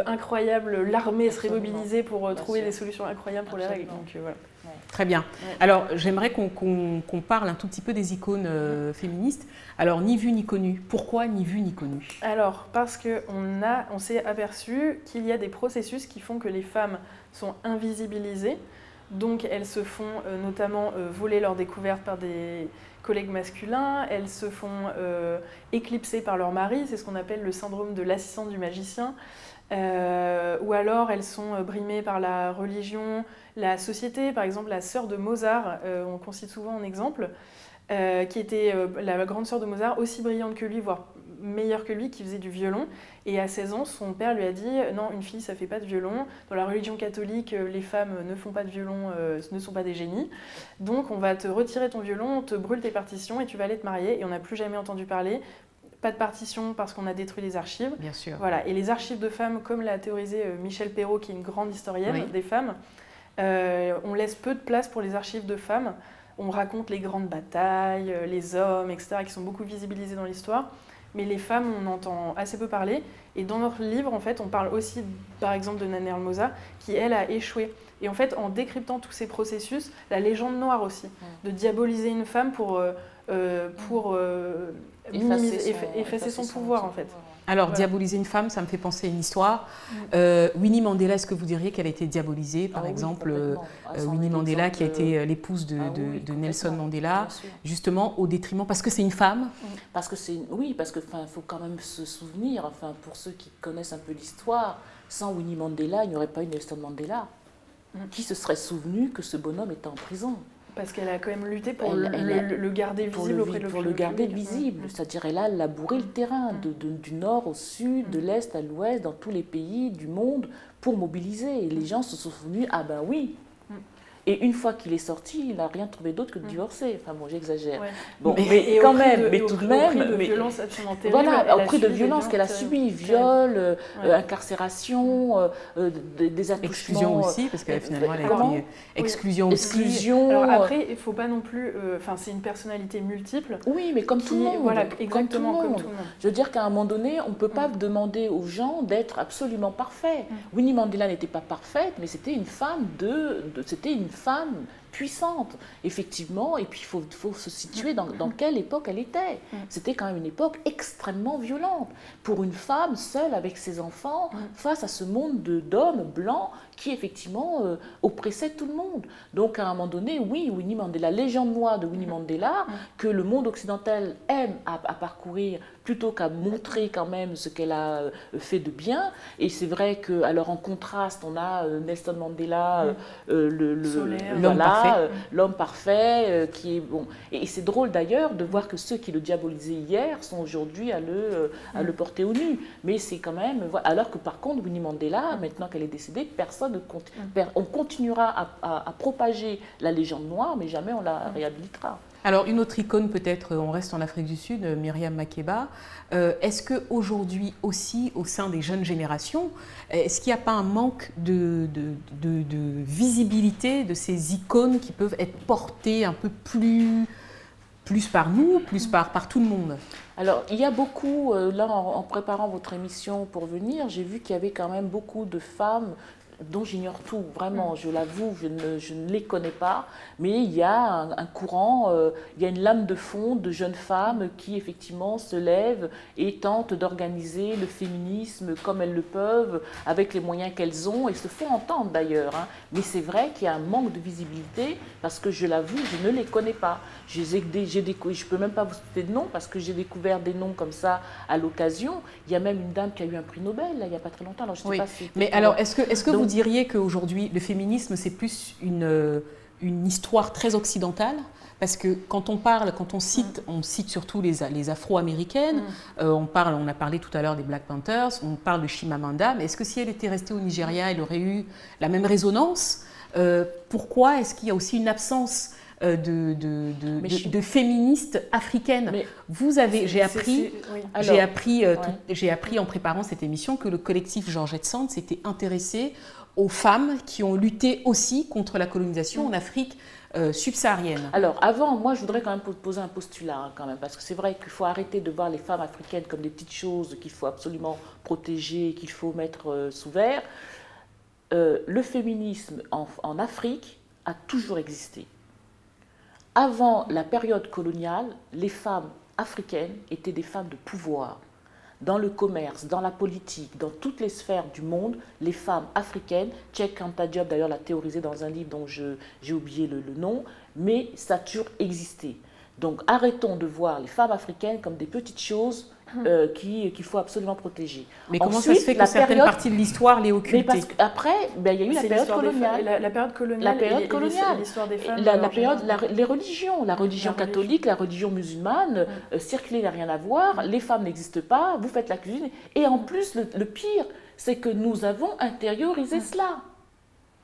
incroyable, l'armée serait mobilisée pour trouver des solutions incroyables pour les règles. Donc, voilà. Très bien. Alors, j'aimerais qu'on parle un tout petit peu des icônes féministes. Alors, ni vu ni connu. Pourquoi ni vu ni connu? Alors, parce qu'on s'est aperçu qu'il y a des processus qui font que les femmes sont invisibilisées. Donc, elles se font notamment voler leurs découvertes par des collègues masculins, elles se font éclipser par leur mari, c'est ce qu'on appelle le syndrome de l'assistant du magicien. Ou alors elles sont brimées par la religion, la société. Par exemple, la sœur de Mozart, on cite souvent en exemple, qui était la grande sœur de Mozart, aussi brillante que lui, voire meilleure que lui, qui faisait du violon. Et à 16 ans, son père lui a dit « Non, une fille, ça fait pas de violon. Dans la religion catholique, les femmes ne font pas de violon, ne sont pas des génies. Donc on va te retirer ton violon, on te brûle tes partitions et tu vas aller te marier. » Et on n'a plus jamais entendu parler. Pas de partition parce qu'on a détruit les archives. Bien sûr. Voilà. Et les archives de femmes, comme l'a théorisé Michel Perrault, qui est une grande historienne des femmes, on laisse peu de place pour les archives de femmes. On raconte les grandes batailles, les hommes, etc., qui sont beaucoup visibilisés dans l'histoire. Mais les femmes, on entend assez peu parler. Et dans notre livre, en fait, on parle aussi, par exemple, de Nannerl Hermosa, qui, elle, a échoué. Et en fait, en décryptant tous ces processus, la légende noire aussi, de diaboliser une femme pour pour effacer son pouvoir, en fait. Alors, diaboliser une femme, ça me fait penser à une histoire. Winnie Mandela, est-ce que vous diriez qu'elle a été diabolisée? Par exemple, Winnie Mandela, qui a été l'épouse de Nelson Mandela, justement au détriment, parce que c'est une femme. Parce que faut quand même se souvenir, pour ceux qui connaissent un peu l'histoire, sans Winnie Mandela, il n'y aurait pas eu Nelson Mandela. Qui se serait souvenu que ce bonhomme était en prison? Parce qu'elle a quand même lutté pour le garder visible auprès de pour le garder visible. C'est-à-dire, elle a labouré le terrain du nord au sud, de l'est à l'ouest, dans tous les pays du monde, pour mobiliser. Et les gens se sont souvenus, ah ben oui. Et une fois qu'il est sorti, il n'a rien trouvé d'autre que de divorcer. Enfin bon, j'exagère. Ouais. Bon, mais quand même, tout de même. Au prix de violences absolument terribles. Voilà, au prix de violences qu'elle a subies, viol, incarcération, des attouchements. Exclusion aussi, parce que finalement, elle a été exclusion aussi. Alors après, il ne faut pas non plus... c'est une personnalité multiple. Oui, mais comme tout le monde. Voilà, exactement comme tout le monde. Je veux dire qu'à un moment donné, on ne peut pas demander aux gens d'être absolument parfaits. Winnie Mandela n'était pas parfaite, mais c'était une femme c'était une femme puissante, effectivement, et puis il faut se situer dans quelle époque elle était. C'était quand même une époque extrêmement violente pour une femme seule avec ses enfants face à ce monde d'hommes blancs qui effectivement oppressait tout le monde. Donc à un moment donné, oui, Winnie Mandela, légende noire de Winnie Mandela, que le monde occidental aime à parcourir plutôt qu'à montrer quand même ce qu'elle a fait de bien. Et c'est vrai que, alors en contraste, on a Nelson Mandela, l'homme parfait, qui est bon. Et c'est drôle d'ailleurs de voir que ceux qui le diabolisaient hier sont aujourd'hui à le porter au nu. Mais c'est quand même, alors que par contre Winnie Mandela, maintenant qu'elle est décédée, personne ne on continuera à propager la légende noire, mais jamais on la réhabilitera. Alors, une autre icône, peut-être, on reste en Afrique du Sud, Myriam Makeba. Est-ce qu'aujourd'hui aussi, au sein des jeunes générations, est-ce qu'il n'y a pas un manque de visibilité de ces icônes qui peuvent être portées un peu plus par nous, plus par tout le monde? Alors, il y a beaucoup, là, en préparant votre émission pour venir, j'ai vu qu'il y avait quand même beaucoup de femmes dont j'ignore tout, vraiment, je l'avoue, je ne les connais pas, mais il y a un courant, il y a une lame de fond de jeunes femmes qui effectivement se lèvent et tentent d'organiser le féminisme comme elles le peuvent, avec les moyens qu'elles ont, et se font entendre d'ailleurs. Mais c'est vrai qu'il y a un manque de visibilité, parce que je l'avoue, je ne les connais pas. Je ne peux même pas vous citer de nom, parce que j'ai découvert des noms comme ça à l'occasion. Il y a même une dame qui a eu un prix Nobel, là, il n'y a pas très longtemps. Alors, je sais pas si mais alors, est-ce que vous diriez qu'aujourd'hui, le féminisme, c'est plus une histoire très occidentale? Parce que quand on cite surtout les Afro-américaines, on a parlé tout à l'heure des Black Panthers, on parle de Chimamanda, mais est-ce que si elle était restée au Nigeria, elle aurait eu la même résonance? Pourquoi est-ce qu'il y a aussi une absence de féministes africaines? J'ai appris en préparant cette émission que le collectif Georgette Sand s'était intéressé aux femmes qui ont lutté aussi contre la colonisation en Afrique subsaharienne. Alors avant, moi je voudrais quand même poser un postulat quand même, parce que c'est vrai qu'il faut arrêter de voir les femmes africaines comme des petites choses qu'il faut absolument protéger, qu'il faut mettre sous verre. Le féminisme en Afrique a toujours existé. Avant la période coloniale, les femmes africaines étaient des femmes de pouvoir. Dans le commerce, dans la politique, dans toutes les sphères du monde, les femmes africaines, Cheikh Anta Diop d'ailleurs l'a théorisé dans un livre dont j'ai oublié le nom, mais ça a toujours existé. Donc arrêtons de voir les femmes africaines comme des petites choses qu'il faut absolument protéger. Mais comment ça se fait que certaines parties de l'histoire les occultées? Parce qu'après, il y a eu la période coloniale. La période coloniale, l'histoire des femmes. Les religions, la religion catholique, la religion musulmane, circuler n'a rien à voir, les femmes n'existent pas, vous faites la cuisine. Et en plus, le pire, c'est que nous avons intériorisé cela.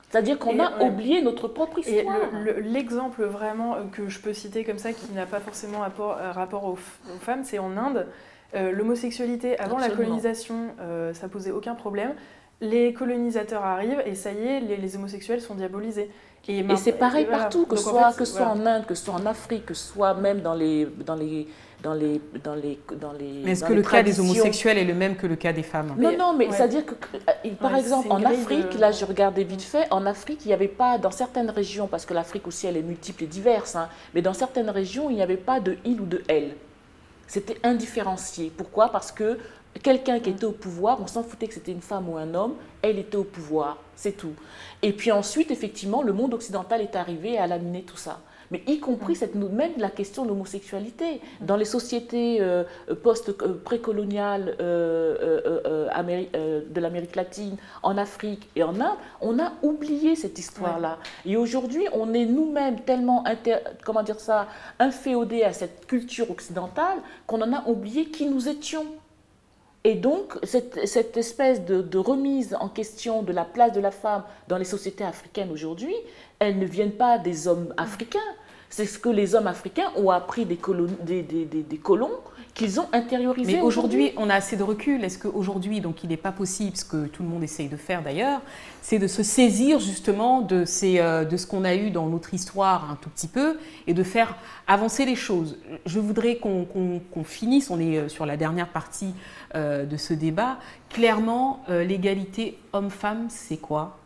C'est-à-dire qu'on a oublié notre propre histoire. Et l'exemple vraiment que je peux citer comme ça, qui n'a pas forcément rapport aux femmes, c'est en Inde. L'homosexualité, avant la colonisation, ça posait aucun problème. les colonisateurs arrivent et ça y est, les homosexuels sont diabolisés. Et c'est pareil voilà. partout, que Donc, ce en fait, soit en Inde, que ce soit en Afrique, que ce soit même dans les Mais est-ce que le cas des homosexuels est le même que le cas des femmes? Non, mais c'est-à-dire que, par exemple, en Afrique, là, je regardais vite fait, en Afrique, il n'y avait pas, dans certaines régions, parce que l'Afrique aussi, elle est multiple et diverse, hein, mais dans certaines régions, il n'y avait pas de il ou de elle. C'était indifférencié. Pourquoi? Parce que quelqu'un qui était au pouvoir, on s'en foutait que c'était une femme ou un homme, elle était au pouvoir, c'est tout. Et puis ensuite, effectivement, le monde occidental est arrivé à laminer tout ça. Mais y compris même la question de l'homosexualité. Dans les sociétés précoloniales de l'Amérique latine, en Afrique et en Inde, on a oublié cette histoire-là. Et aujourd'hui, on est nous-mêmes tellement inféodés à cette culture occidentale qu'on en a oublié qui nous étions. Et donc, cette espèce de remise en question de la place de la femme dans les sociétés africaines aujourd'hui, elles ne viennent pas des hommes africains. C'est ce que les hommes africains ont appris des colons qu'ils ont intériorisé. Mais aujourd'hui, on a assez de recul. Est-ce qu'aujourd'hui, donc il n'est pas possible, ce que tout le monde essaye de faire d'ailleurs, c'est de se saisir justement de ce qu'on a eu dans notre histoire un tout petit peu et de faire avancer les choses. Je voudrais qu'on finisse, on est sur la dernière partie de ce débat. Clairement, l'égalité homme-femme, c'est quoi?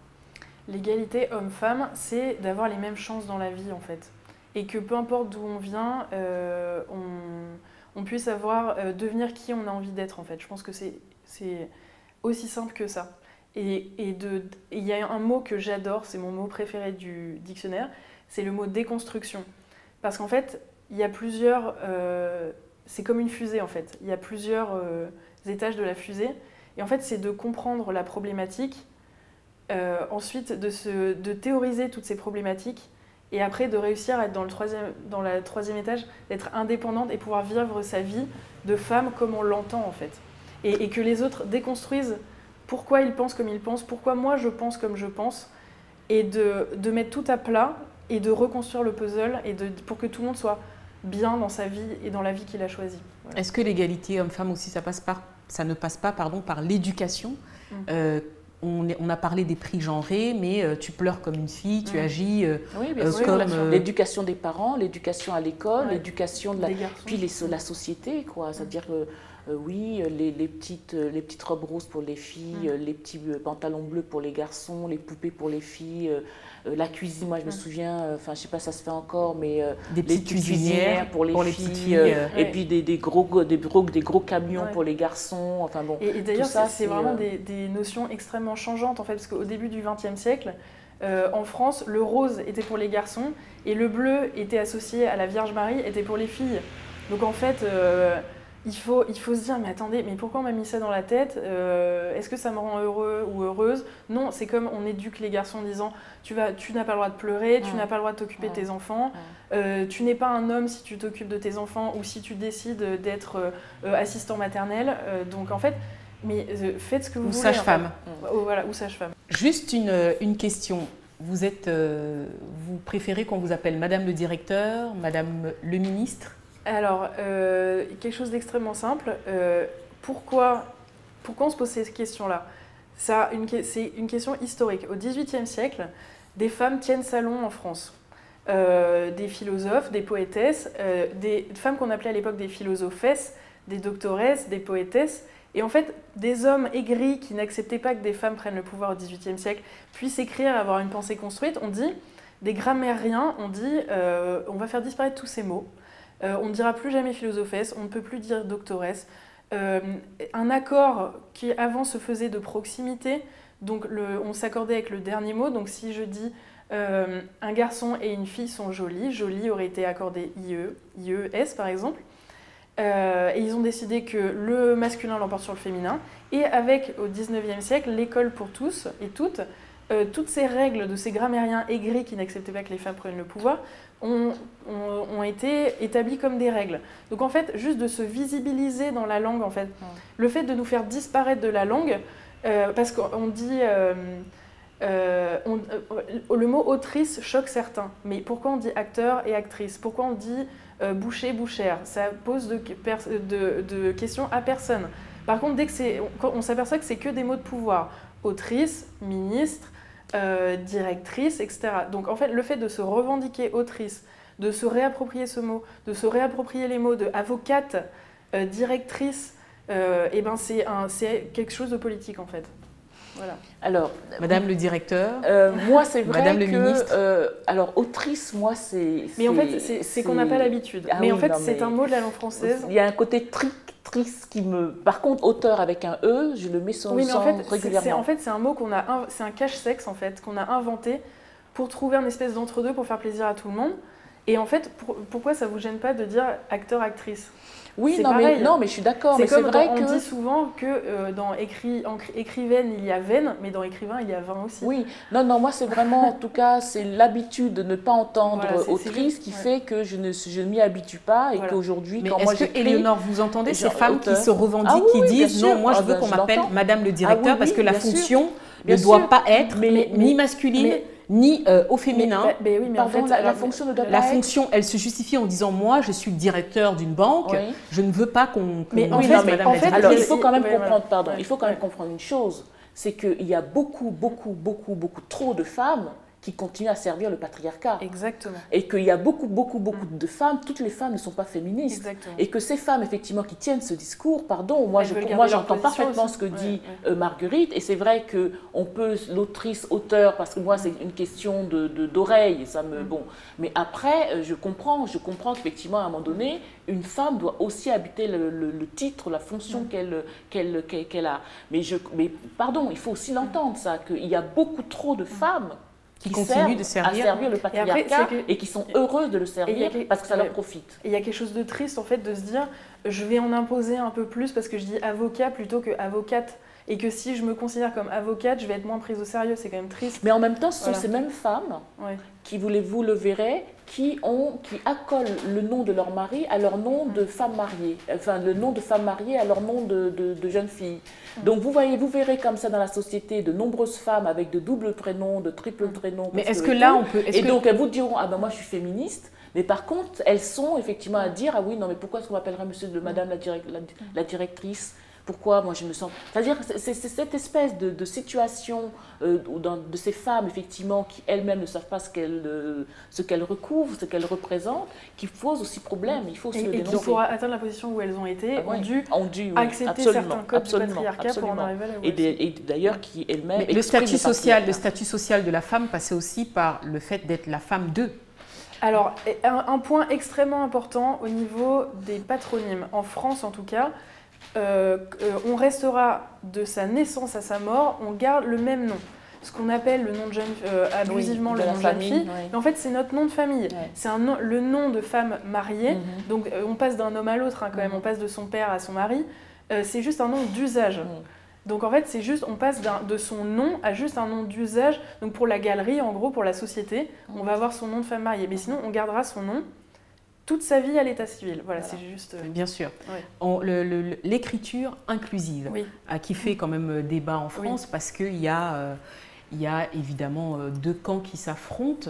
L'égalité homme-femme, c'est d'avoir les mêmes chances dans la vie en fait. Et que peu importe d'où on vient, on puisse devenir qui on a envie d'être en fait. Je pense que c'est aussi simple que ça. Et il y a un mot que j'adore, c'est mon mot préféré du dictionnaire, c'est le mot déconstruction. Parce qu'en fait, il y a plusieurs... c'est comme une fusée en fait. Il y a plusieurs étages de la fusée. Et en fait, c'est de comprendre la problématique, ensuite de théoriser toutes ces problématiques, et après de réussir à être dans la troisième étage, d'être indépendante et pouvoir vivre sa vie de femme comme on l'entend en fait. Et que les autres déconstruisent pourquoi ils pensent comme ils pensent, pourquoi moi je pense comme je pense, et de mettre tout à plat et de reconstruire le puzzle pour que tout le monde soit bien dans sa vie et dans la vie qu'il a choisie. Voilà. Est-ce que l'égalité homme-femme aussi, ça ne passe pas par l'éducation? On a parlé des prix genrés, mais tu pleures comme une fille, tu agis comme... L'éducation des parents, l'éducation à l'école, l'éducation de puis la société, quoi. C'est-à-dire que oui, les petites robes roses pour les filles, les petits pantalons bleus pour les garçons, les poupées pour les filles, la cuisine, moi je me souviens, enfin je sais pas ça se fait encore, mais des petites cuisinières pour les filles, et puis des gros camions pour les garçons, enfin bon. Et d'ailleurs c'est vraiment des notions extrêmement changeantes en fait, parce qu'au début du XXe siècle, en France, le rose était pour les garçons et le bleu était associé à la Vierge Marie, était pour les filles. Donc en fait... Il faut se dire, mais attendez, mais pourquoi on m'a mis ça dans la tête? Est-ce que ça me rend heureux ou heureuse? Non, c'est comme on éduque les garçons en disant, tu n'as pas le droit de pleurer, tu n'as pas le droit de t'occuper de tes enfants, tu n'es pas un homme si tu t'occupes de tes enfants ou si tu décides d'être assistant maternel. Donc en fait, faites ce que vous voulez. Ou sage-femme. Voilà, ou sage-femme. Juste une question. Vous préférez qu'on vous appelle Madame le directeur, Madame le ministre? Alors, quelque chose d'extrêmement simple. Pourquoi on se pose ces questions-là? C'est une question historique. Au XVIIIe siècle, des femmes tiennent salon en France. Des philosophes, des poétesses, des femmes qu'on appelait à l'époque des philosophesses, des doctoresses, des poétesses. Et en fait, des hommes aigris qui n'acceptaient pas que des femmes prennent le pouvoir au XVIIIe siècle puissent écrire, avoir une pensée construite, on dit, des grammairiens, on dit, on va faire disparaître tous ces mots. On ne dira plus jamais philosophesse, on ne peut plus dire doctoresse. Un accord qui avant se faisait de proximité, donc on s'accordait avec le dernier mot. Donc si je dis un garçon et une fille sont jolis, joli aurait été accordé IES par exemple. Et ils ont décidé que le masculin l'emporte sur le féminin. Et avec, au XIXe siècle, l'école pour tous et toutes, toutes ces règles de ces grammairiens aigris qui n'acceptaient pas que les femmes prennent le pouvoir ont été établies comme des règles. Donc en fait, juste de se visibiliser dans la langue, en fait, le fait de nous faire disparaître de la langue, parce qu'on dit... le mot autrice choque certains, mais pourquoi on dit acteur et actrice? Pourquoi on dit boucher, bouchère? Ça pose de questions à personne. Par contre, dès qu'on s'aperçoit que c'est que des mots de pouvoir, autrice, ministre, directrice, etc. Donc en fait, le fait de se revendiquer autrice, de se réapproprier ce mot, de se réapproprier les mots de avocate, directrice, et ben c'est quelque chose de politique en fait. Voilà. Alors, Madame le directeur, moi c'est vrai Madame que, le ministre. Alors autrice, moi c'est. Mais en fait, c'est qu'on n'a pas l'habitude. Mais en fait, c'est un mot de la langue française. Il y a un côté trictrice qui me. Par contre, auteur avec un E, je le mets sans oui, mais en fait, régulièrement. c'est un mot c'est un cache-sexe en fait qu'on a inventé pour trouver un espèce d'entre-deux pour faire plaisir à tout le monde. Et en fait, pourquoi ça vous gêne pas de dire acteur-actrice? Oui, non mais je suis d'accord. C'est comme vrai on dit souvent que dans écrivaine, il y a veine, mais dans écrivain, il y a vin aussi. Oui, non, moi c'est vraiment, en tout cas, c'est l'habitude de ne pas entendre autrice qui fait que je ne m'y habitue pas et qu'aujourd'hui, quand moi j'écris... Est-ce que, Éléonore, vous entendez ces femmes qui se revendiquent, qui disent « Non, moi je veux qu'on m'appelle Madame le directeur parce que la fonction ne doit pas être ni masculine, ni au féminin. » Mais oui, mais pardon, en fait, la fonction ne doit pas La être... fonction, elle se justifie en disant « Moi, je suis le directeur d'une banque, je ne veux pas qu'on mais en dise fait, Madame la directrice. » Alors, il faut quand même comprendre, il faut quand même comprendre une chose, c'est qu'il y a beaucoup trop de femmes qui continuent à servir le patriarcat. Exactement. Et qu'il y a beaucoup de femmes, toutes les femmes ne sont pas féministes. Exactement. Et que ces femmes, effectivement, qui tiennent ce discours, pardon, moi j'entends parfaitement ce que dit Marguerite, et c'est vrai qu'on peut, l'autrice, auteur, parce que moi c'est une question d'oreille, ça me... Bon. Mais après, je comprends qu'effectivement, à un moment donné, une femme doit aussi habiter le titre, la fonction qu'elle a. Mais pardon, il faut aussi l'entendre, ça, qu'il y a beaucoup trop de femmes qui continuent à servir le patriarcat et qui sont heureuses de le servir parce que ça leur profite. Et il y a quelque chose de triste en fait de se dire je vais en imposer un peu plus parce que je dis avocat plutôt que avocate et que si je me considère comme avocate je vais être moins prise au sérieux, c'est quand même triste. Mais en même temps ce sont ces mêmes femmes qui, vous le verrez, qui accolent le nom de leur mari à leur nom de femme mariée, enfin le nom de femme mariée à leur nom de jeune fille. Donc vous verrez comme ça dans la société de nombreuses femmes avec de doubles prénoms, de triples prénoms. Mais est-ce que là on peut... Donc elles vous diront ah ben moi je suis féministe, mais par contre elles sont effectivement à dire ah oui non mais pourquoi est-ce qu'on m'appellerait madame la directrice? Pourquoi moi je me sens... C'est-à-dire c'est cette espèce de situation de ces femmes effectivement qui elles-mêmes ne savent pas ce qu'elles recouvrent, ce qu'elles représentent, qui pose aussi problème. Il faut aussi le dénoncer. Et qui pour atteindre la position où elles ont été ont dû accepter certains codes du patriarcat pour en arriver à là où et d'ailleurs qui elles-mêmes... Le statut social de la femme passait aussi par le fait d'être la femme d'eux. Alors, un point extrêmement important au niveau des patronymes, en France en tout cas, on restera de sa naissance à sa mort, on garde le même nom. Ce qu'on appelle le nom de jeune, abusivement le nom de jeune fille, mais en fait c'est notre nom de famille. C'est le nom de femme mariée, donc on passe d'un homme à l'autre quand même, on passe de son père à son mari, c'est juste un nom d'usage. Donc en fait c'est juste, on passe de son nom à juste un nom d'usage, donc pour la galerie en gros, pour la société, on va avoir son nom de femme mariée, mais sinon on gardera son nom toute sa vie à l'état civil. Voilà. C'est juste... Bien sûr. L'écriture inclusive, qui fait quand même débat en France, parce qu'il y a évidemment deux camps qui s'affrontent.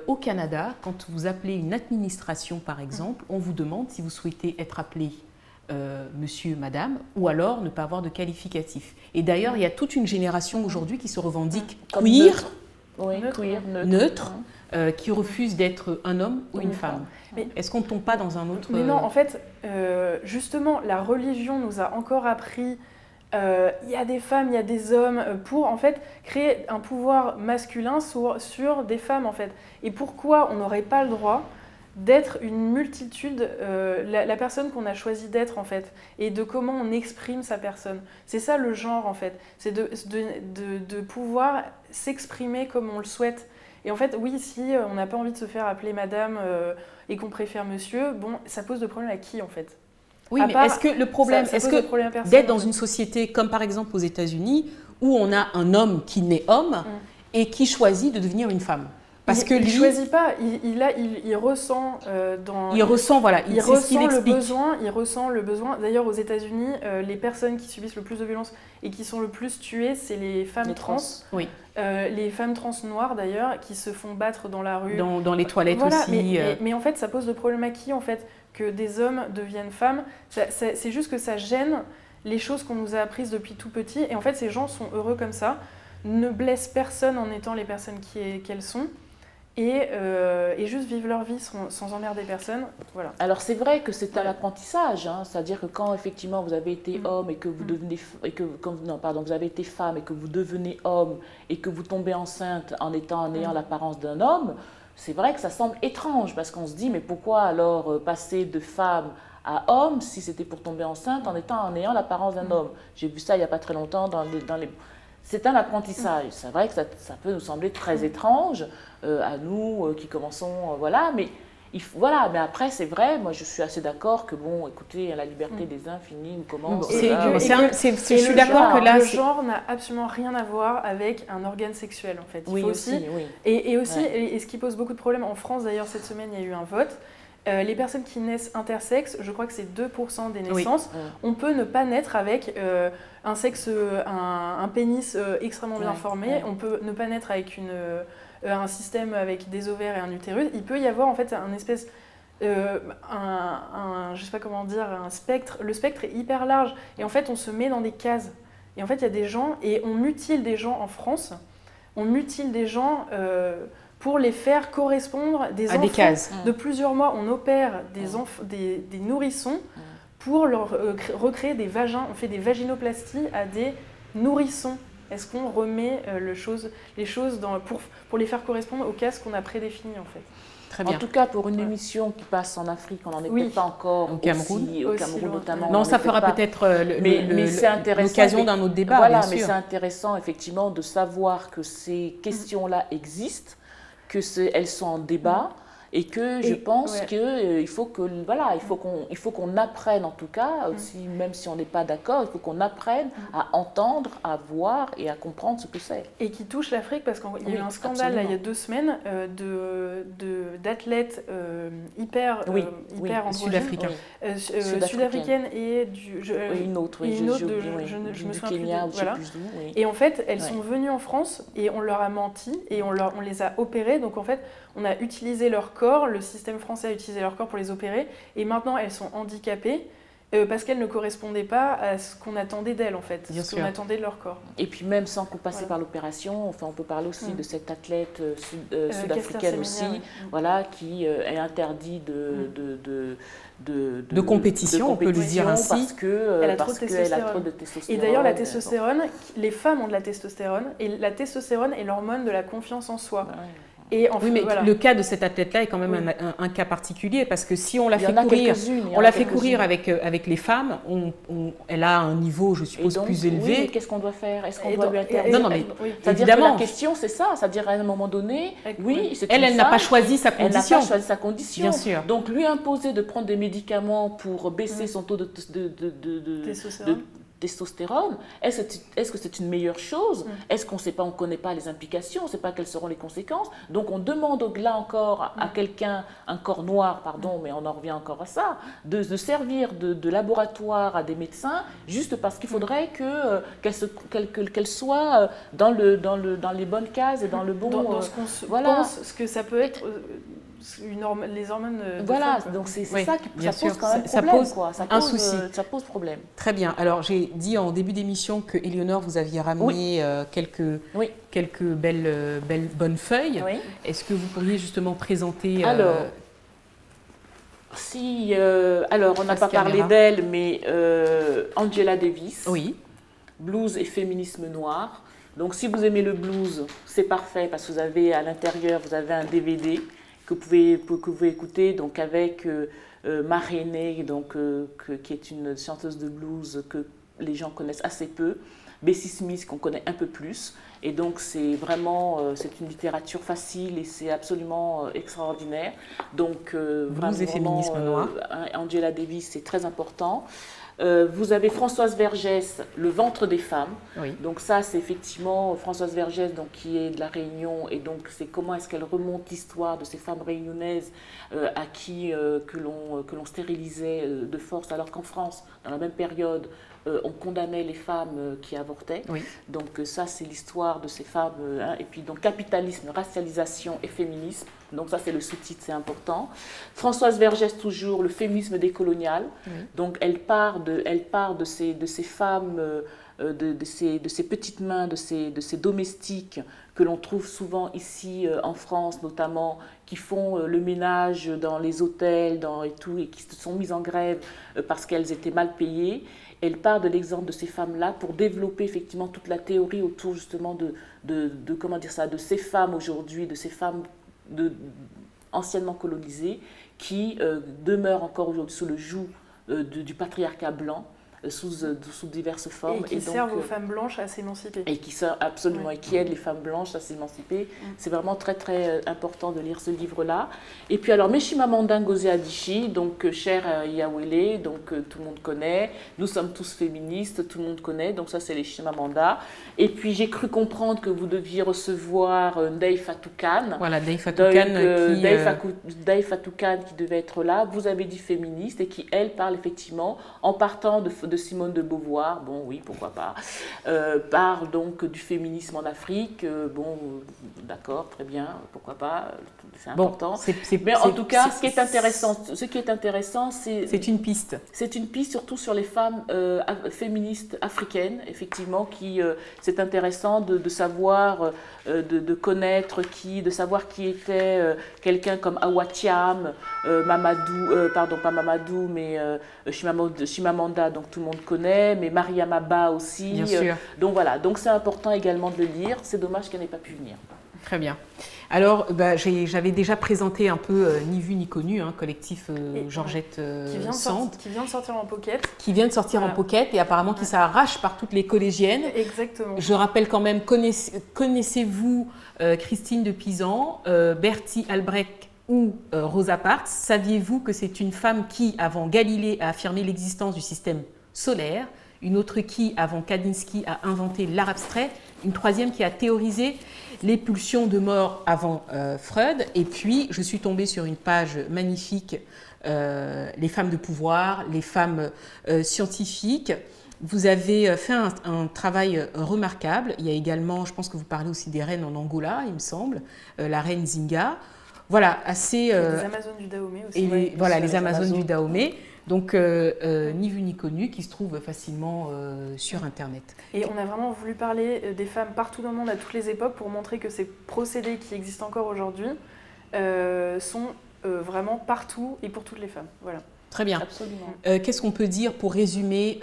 Au Canada, quand vous appelez une administration, par exemple, on vous demande si vous souhaitez être appelé monsieur, madame, ou alors ne pas avoir de qualificatif. Et d'ailleurs, il y a toute une génération aujourd'hui qui se revendique queer, neutre, qui refuse d'être un homme ou une femme. Est-ce qu'on ne tombe pas dans un autre... Mais non, en fait, justement, la religion nous a encore appris, il y a des femmes, il y a des hommes, pour en fait créer un pouvoir masculin sur des femmes, en fait. Et pourquoi on n'aurait pas le droit d'être une multitude, la personne qu'on a choisi d'être, en fait, et de comment on exprime sa personne. C'est ça le genre, en fait. C'est de pouvoir s'exprimer comme on le souhaite. Et en fait, oui, si on n'a pas envie de se faire appeler madame et qu'on préfère monsieur, bon, ça pose de problème à qui, en fait? Oui, mais est-ce que le problème, d'être dans une société comme par exemple aux États-Unis, où on a un homme qui naît homme et qui choisit de devenir une femme? Parce que lui, il choisit pas, il ressent il ressent le besoin. D'ailleurs, aux États-Unis, les personnes qui subissent le plus de violences et qui sont le plus tuées, c'est les femmes trans. Oui. Les femmes trans noires d'ailleurs, qui se font battre dans la rue. Dans les toilettes aussi. Mais en fait, ça pose de problème à qui, en fait, que des hommes deviennent femmes. C'est juste que ça gêne les choses qu'on nous a apprises depuis tout petit. Et en fait, ces gens sont heureux comme ça, ne blessent personne en étant les personnes qu'elles sont, et juste vivent leur vie sans emmerder personne. Voilà. Alors c'est vrai que c'est un apprentissage, hein, c'est-à-dire que quand effectivement vous avez été homme et que vous devenez vous avez été femme et que vous devenez homme et que vous tombez enceinte en ayant l'apparence d'un homme, c'est vrai que ça semble étrange parce qu'on se dit mais pourquoi alors passer de femme à homme si c'était pour tomber enceinte en ayant l'apparence d'un homme. J'ai vu ça il n'y a pas très longtemps dans les... C'est un apprentissage. C'est vrai que ça peut nous sembler très étrange à nous qui commençons, voilà, mais mais après c'est vrai, moi je suis assez d'accord que bon, écoutez, la liberté des uns finit, nous commence. Je suis d'accord que là, le genre n'a absolument rien à voir avec un organe sexuel en fait. Il faut aussi. Et ce qui pose beaucoup de problèmes en France d'ailleurs cette semaine, il y a eu un vote. Les personnes qui naissent intersexes, je crois que c'est 2% des naissances, on peut ne pas naître avec un sexe, un pénis extrêmement bien formé, on peut ne pas naître avec un système avec des ovaires et un utérus. Il peut y avoir en fait un espèce, je sais pas comment dire, un spectre. Le spectre est hyper large et en fait on se met dans des cases. Et en fait il y a des gens, et on mutile des gens en France, on mutile des gens pour les faire correspondre des enfants des cases. De plusieurs mois. On opère des nourrissons pour leur recréer des vagins. On fait des vaginoplasties à des nourrissons. Est-ce qu'on remet les choses pour les faire correspondre aux cases qu'on a prédéfinies en fait? Très bien. En tout cas, pour une émission qui passe en Afrique, on n'en est peut-être pas encore au Cameroun, au Cameroun notamment. Non, ça fera peut-être l'occasion d'un autre débat. Voilà, bien sûr. Mais c'est intéressant effectivement de savoir que ces questions-là existent, qu'elles sont en débat. Et que je pense qu'il faut qu'on apprenne en tout cas, aussi, même si on n'est pas d'accord, il faut qu'on apprenne à entendre, à voir et à comprendre ce que c'est. Et qui touche l'Afrique parce qu'il y a eu un scandale là, il y a 2 semaines d'athlètes hyper sud-africains. Sud-africaines et une autre, je me souviens Kenya, plus. Voilà. Et en fait, elles sont venues en France et on leur a menti et on les a opérées. Donc en fait, on a utilisé leur corps, le système français a utilisé leur corps pour les opérer, et maintenant elles sont handicapées parce qu'elles ne correspondaient pas à ce qu'on attendait d'elles en fait, ce qu'on attendait de leur corps. Et puis même sans passer par l'opération, enfin on peut parler aussi de cette athlète sud-africaine aussi, voilà, qui est interdit de compétition, on peut le dire ainsi, parce qu'elle a trop de testostérone. Et d'ailleurs la testostérone, les femmes ont de la testostérone, et la testostérone est l'hormone de la confiance en soi. Mais le cas de cette athlète-là est quand même un cas particulier parce que si on la fait courir, avec les femmes, elle a un niveau, je suppose, plus élevé. Oui, qu'est-ce qu'on doit faire? Est-ce qu'on doit lui interdire? Non, mais évidemment. La question, c'est ça. C'est-à-dire à un moment donné, elle n'a pas choisi sa condition. Elle n'a pas choisi sa condition. Bien sûr. Donc lui imposer de prendre des médicaments pour baisser son taux de testostérone, est-ce que c'est une meilleure chose? Est-ce qu'on ne sait pas, on ne connaît pas les implications, on ne sait pas quelles seront les conséquences? Donc on demande là encore à quelqu'un, un corps noir, pardon, mais on en revient encore à ça, de servir de laboratoire à des médecins, juste parce qu'il faudrait qu'elle soit dans les bonnes cases et dans le bon... Dans ce qu'on pense, ce que ça peut être... les hormones voilà, donc c'est ça qui pose quand même problème. Ça pose problème. Très bien. Alors, j'ai dit en début d'émission que, Éléonore, vous aviez ramené quelques belles bonnes feuilles. Oui. Est-ce que vous pourriez justement présenter... Alors, on n'a pas parlé d'elle, mais Angela Davis. Oui. Blues et féminisme noir. Donc, si vous aimez le blues, c'est parfait parce que vous avez à l'intérieur, vous avez un DVD que vous pouvez écouter donc avec Marénée, qui est une chanteuse de blues que les gens connaissent assez peu, Bessie Smith qu'on connaît un peu plus, et donc c'est vraiment c'est une littérature facile et c'est absolument extraordinaire. Donc blues et féminisme noir. Angela Davis, c'est très important. Vous avez Françoise Vergès, Le ventre des femmes. Oui. Donc ça, c'est effectivement Françoise Vergès, donc, qui est de la Réunion, et donc c'est comment est-ce qu'elle remonte l'histoire de ces femmes réunionnaises que l'on stérilisait de force, alors qu'en France, dans la même période, on condamnait les femmes qui avortaient. Oui. Donc ça, c'est l'histoire de ces femmes. Et puis donc capitalisme, racialisation et féminisme. Donc ça, c'est le sous-titre, c'est important. Françoise Vergès, toujours, le féminisme décolonial. Oui. Donc elle part de ces femmes, de ces petites mains, de ces domestiques que l'on trouve souvent ici en France notamment, qui font le ménage dans les hôtels et tout, et qui se sont mises en grève parce qu'elles étaient mal payées. Elle part de l'exemple de ces femmes-là pour développer effectivement toute la théorie autour justement comment dire ça, de ces femmes aujourd'hui, de ces femmes anciennement colonisées qui demeurent encore aujourd'hui sous le joug du patriarcat blanc, sous diverses formes. Et qui servent aux femmes blanches à s'émanciper. Et qui servent absolument, et qui aident les femmes blanches à s'émanciper. C'est vraiment très très important de lire ce livre-là. Et puis alors, Chimamanda Ngozi Adichie, donc chère Yawele, donc tout le monde connaît. Nous sommes tous féministes, tout le monde connaît. Donc ça, c'est les Chimamanda. Et puis j'ai cru comprendre que vous deviez recevoir Ndeye Fatou Kane. Voilà, Ndeye Fatou Kane Ndeye Fatou Kane qui devait être là. Vous avez dit féministe et qui, elle, parle effectivement en partant de Simone de Beauvoir, bon oui, pourquoi pas, parle donc du féminisme en Afrique, bon, d'accord, très bien, pourquoi pas, c'est important. Mais en tout cas, ce qui est intéressant, c'est une piste. C'est une piste surtout sur les femmes féministes africaines, effectivement, c'est intéressant de savoir, de connaître de savoir qui était quelqu'un comme Awa Thiam, Mamadou, pardon, pas Mamadou, mais Chimamanda, donc tout le monde connaît, mais Mariama Ba aussi. Bien sûr. Donc voilà, donc c'est important également de le lire. C'est dommage qu'elle n'ait pas pu venir. Très bien. Alors, j'avais déjà présenté un peu Ni vu ni connu, collectif Georgette Sand. Qui vient de sortir en pocket. Qui vient de sortir en pocket et apparemment qui s'arrache par toutes les collégiennes. Exactement. Je rappelle quand même, connaissez-vous Christine de Pisan, Bertie Albrecht ou Rosa Parks? Saviez-vous que c'est une femme qui, avant Galilée, a affirmé l'existence du système solaire, une autre qui, avant Kandinsky, a inventé l'art abstrait, une troisième qui a théorisé les pulsions de mort avant Freud, et puis je suis tombée sur une page magnifique, les femmes de pouvoir, les femmes scientifiques. Vous avez fait un travail remarquable. Il y a également, je pense que vous parlez aussi des reines en Angola, il me semble, la reine Zinga. Voilà, assez... les Amazones du Dahomey aussi. Et voilà, les Amazones du Dahomey. Donc, ni vu ni connu, qui se trouve facilement sur Internet. Et on a vraiment voulu parler des femmes partout dans le monde, à toutes les époques, pour montrer que ces procédés qui existent encore aujourd'hui sont vraiment partout et pour toutes les femmes. Voilà. Très bien. Absolument. Qu'est-ce qu'on peut dire pour résumer,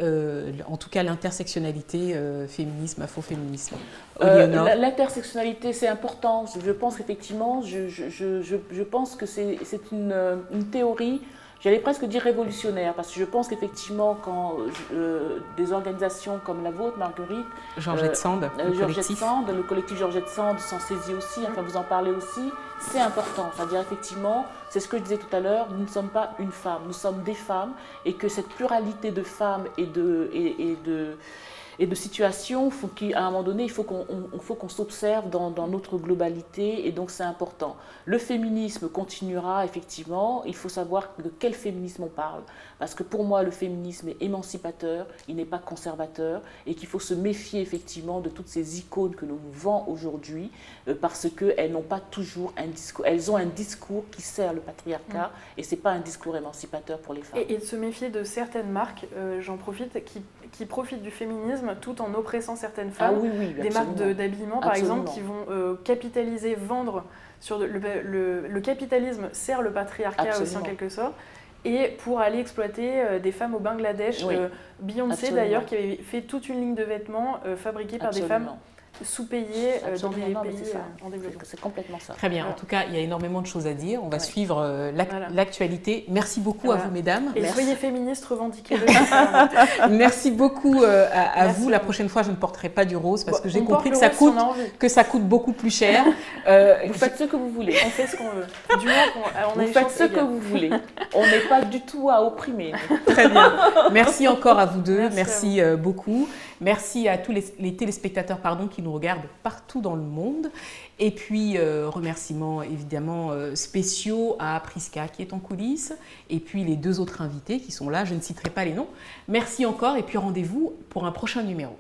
en tout cas, l'intersectionnalité, féminisme, afroféminisme? L'intersectionnalité, c'est important. Je pense qu'effectivement, je pense que c'est une théorie, j'allais presque dire révolutionnaire, parce que je pense qu'effectivement, quand des organisations comme la vôtre, Marguerite, Georgette Sand, le collectif Georgette Sand s'en saisit aussi, enfin vous en parlez aussi, c'est important. C'est-à-dire effectivement, c'est ce que je disais tout à l'heure, nous ne sommes pas une femme, nous sommes des femmes, et que cette pluralité de femmes et de situations, qu'à un moment donné, il faut qu'on s'observe dans notre globalité, et donc c'est important. Le féminisme continuera, effectivement, il faut savoir de quel féminisme on parle, parce que pour moi, le féminisme est émancipateur, il n'est pas conservateur, et qu'il faut se méfier, effectivement, de toutes ces icônes que l'on nous vend aujourd'hui, parce qu'elles n'ont pas toujours un discours, elles ont un discours qui sert le patriarcat, et ce n'est pas un discours émancipateur pour les femmes. Et de se méfier de certaines marques, j'en profite, qui profitent du féminisme tout en oppressant certaines femmes. Ah oui, des marques d'habillement, par exemple, qui vont capitaliser, vendre sur le capitalisme sert le patriarcat aussi en quelque sorte. Et pour aller exploiter des femmes au Bangladesh, Beyoncé d'ailleurs, qui avait fait toute une ligne de vêtements fabriqués par des femmes sous-payés dans des pays en développement. C'est complètement ça. Très bien. En tout cas, il y a énormément de choses à dire. On va suivre l'actualité. Merci beaucoup à vous, mesdames. Et soyez féministes, revendiquez-le. Merci beaucoup à vous. La prochaine fois, je ne porterai pas du rose parce que j'ai compris que ça coûte beaucoup plus cher. Vous faites ce que vous voulez. On fait ce qu'on veut. Du moins, vous faites ce que vous voulez. On n'est pas du tout à opprimer. Très bien. Merci encore à vous deux. Merci beaucoup. Merci à tous les téléspectateurs qui nous nous regardent partout dans le monde. Et puis, remerciements évidemment spéciaux à Priska qui est en coulisses, et puis les 2 autres invités qui sont là, je ne citerai pas les noms. Merci encore, et puis rendez-vous pour un prochain numéro.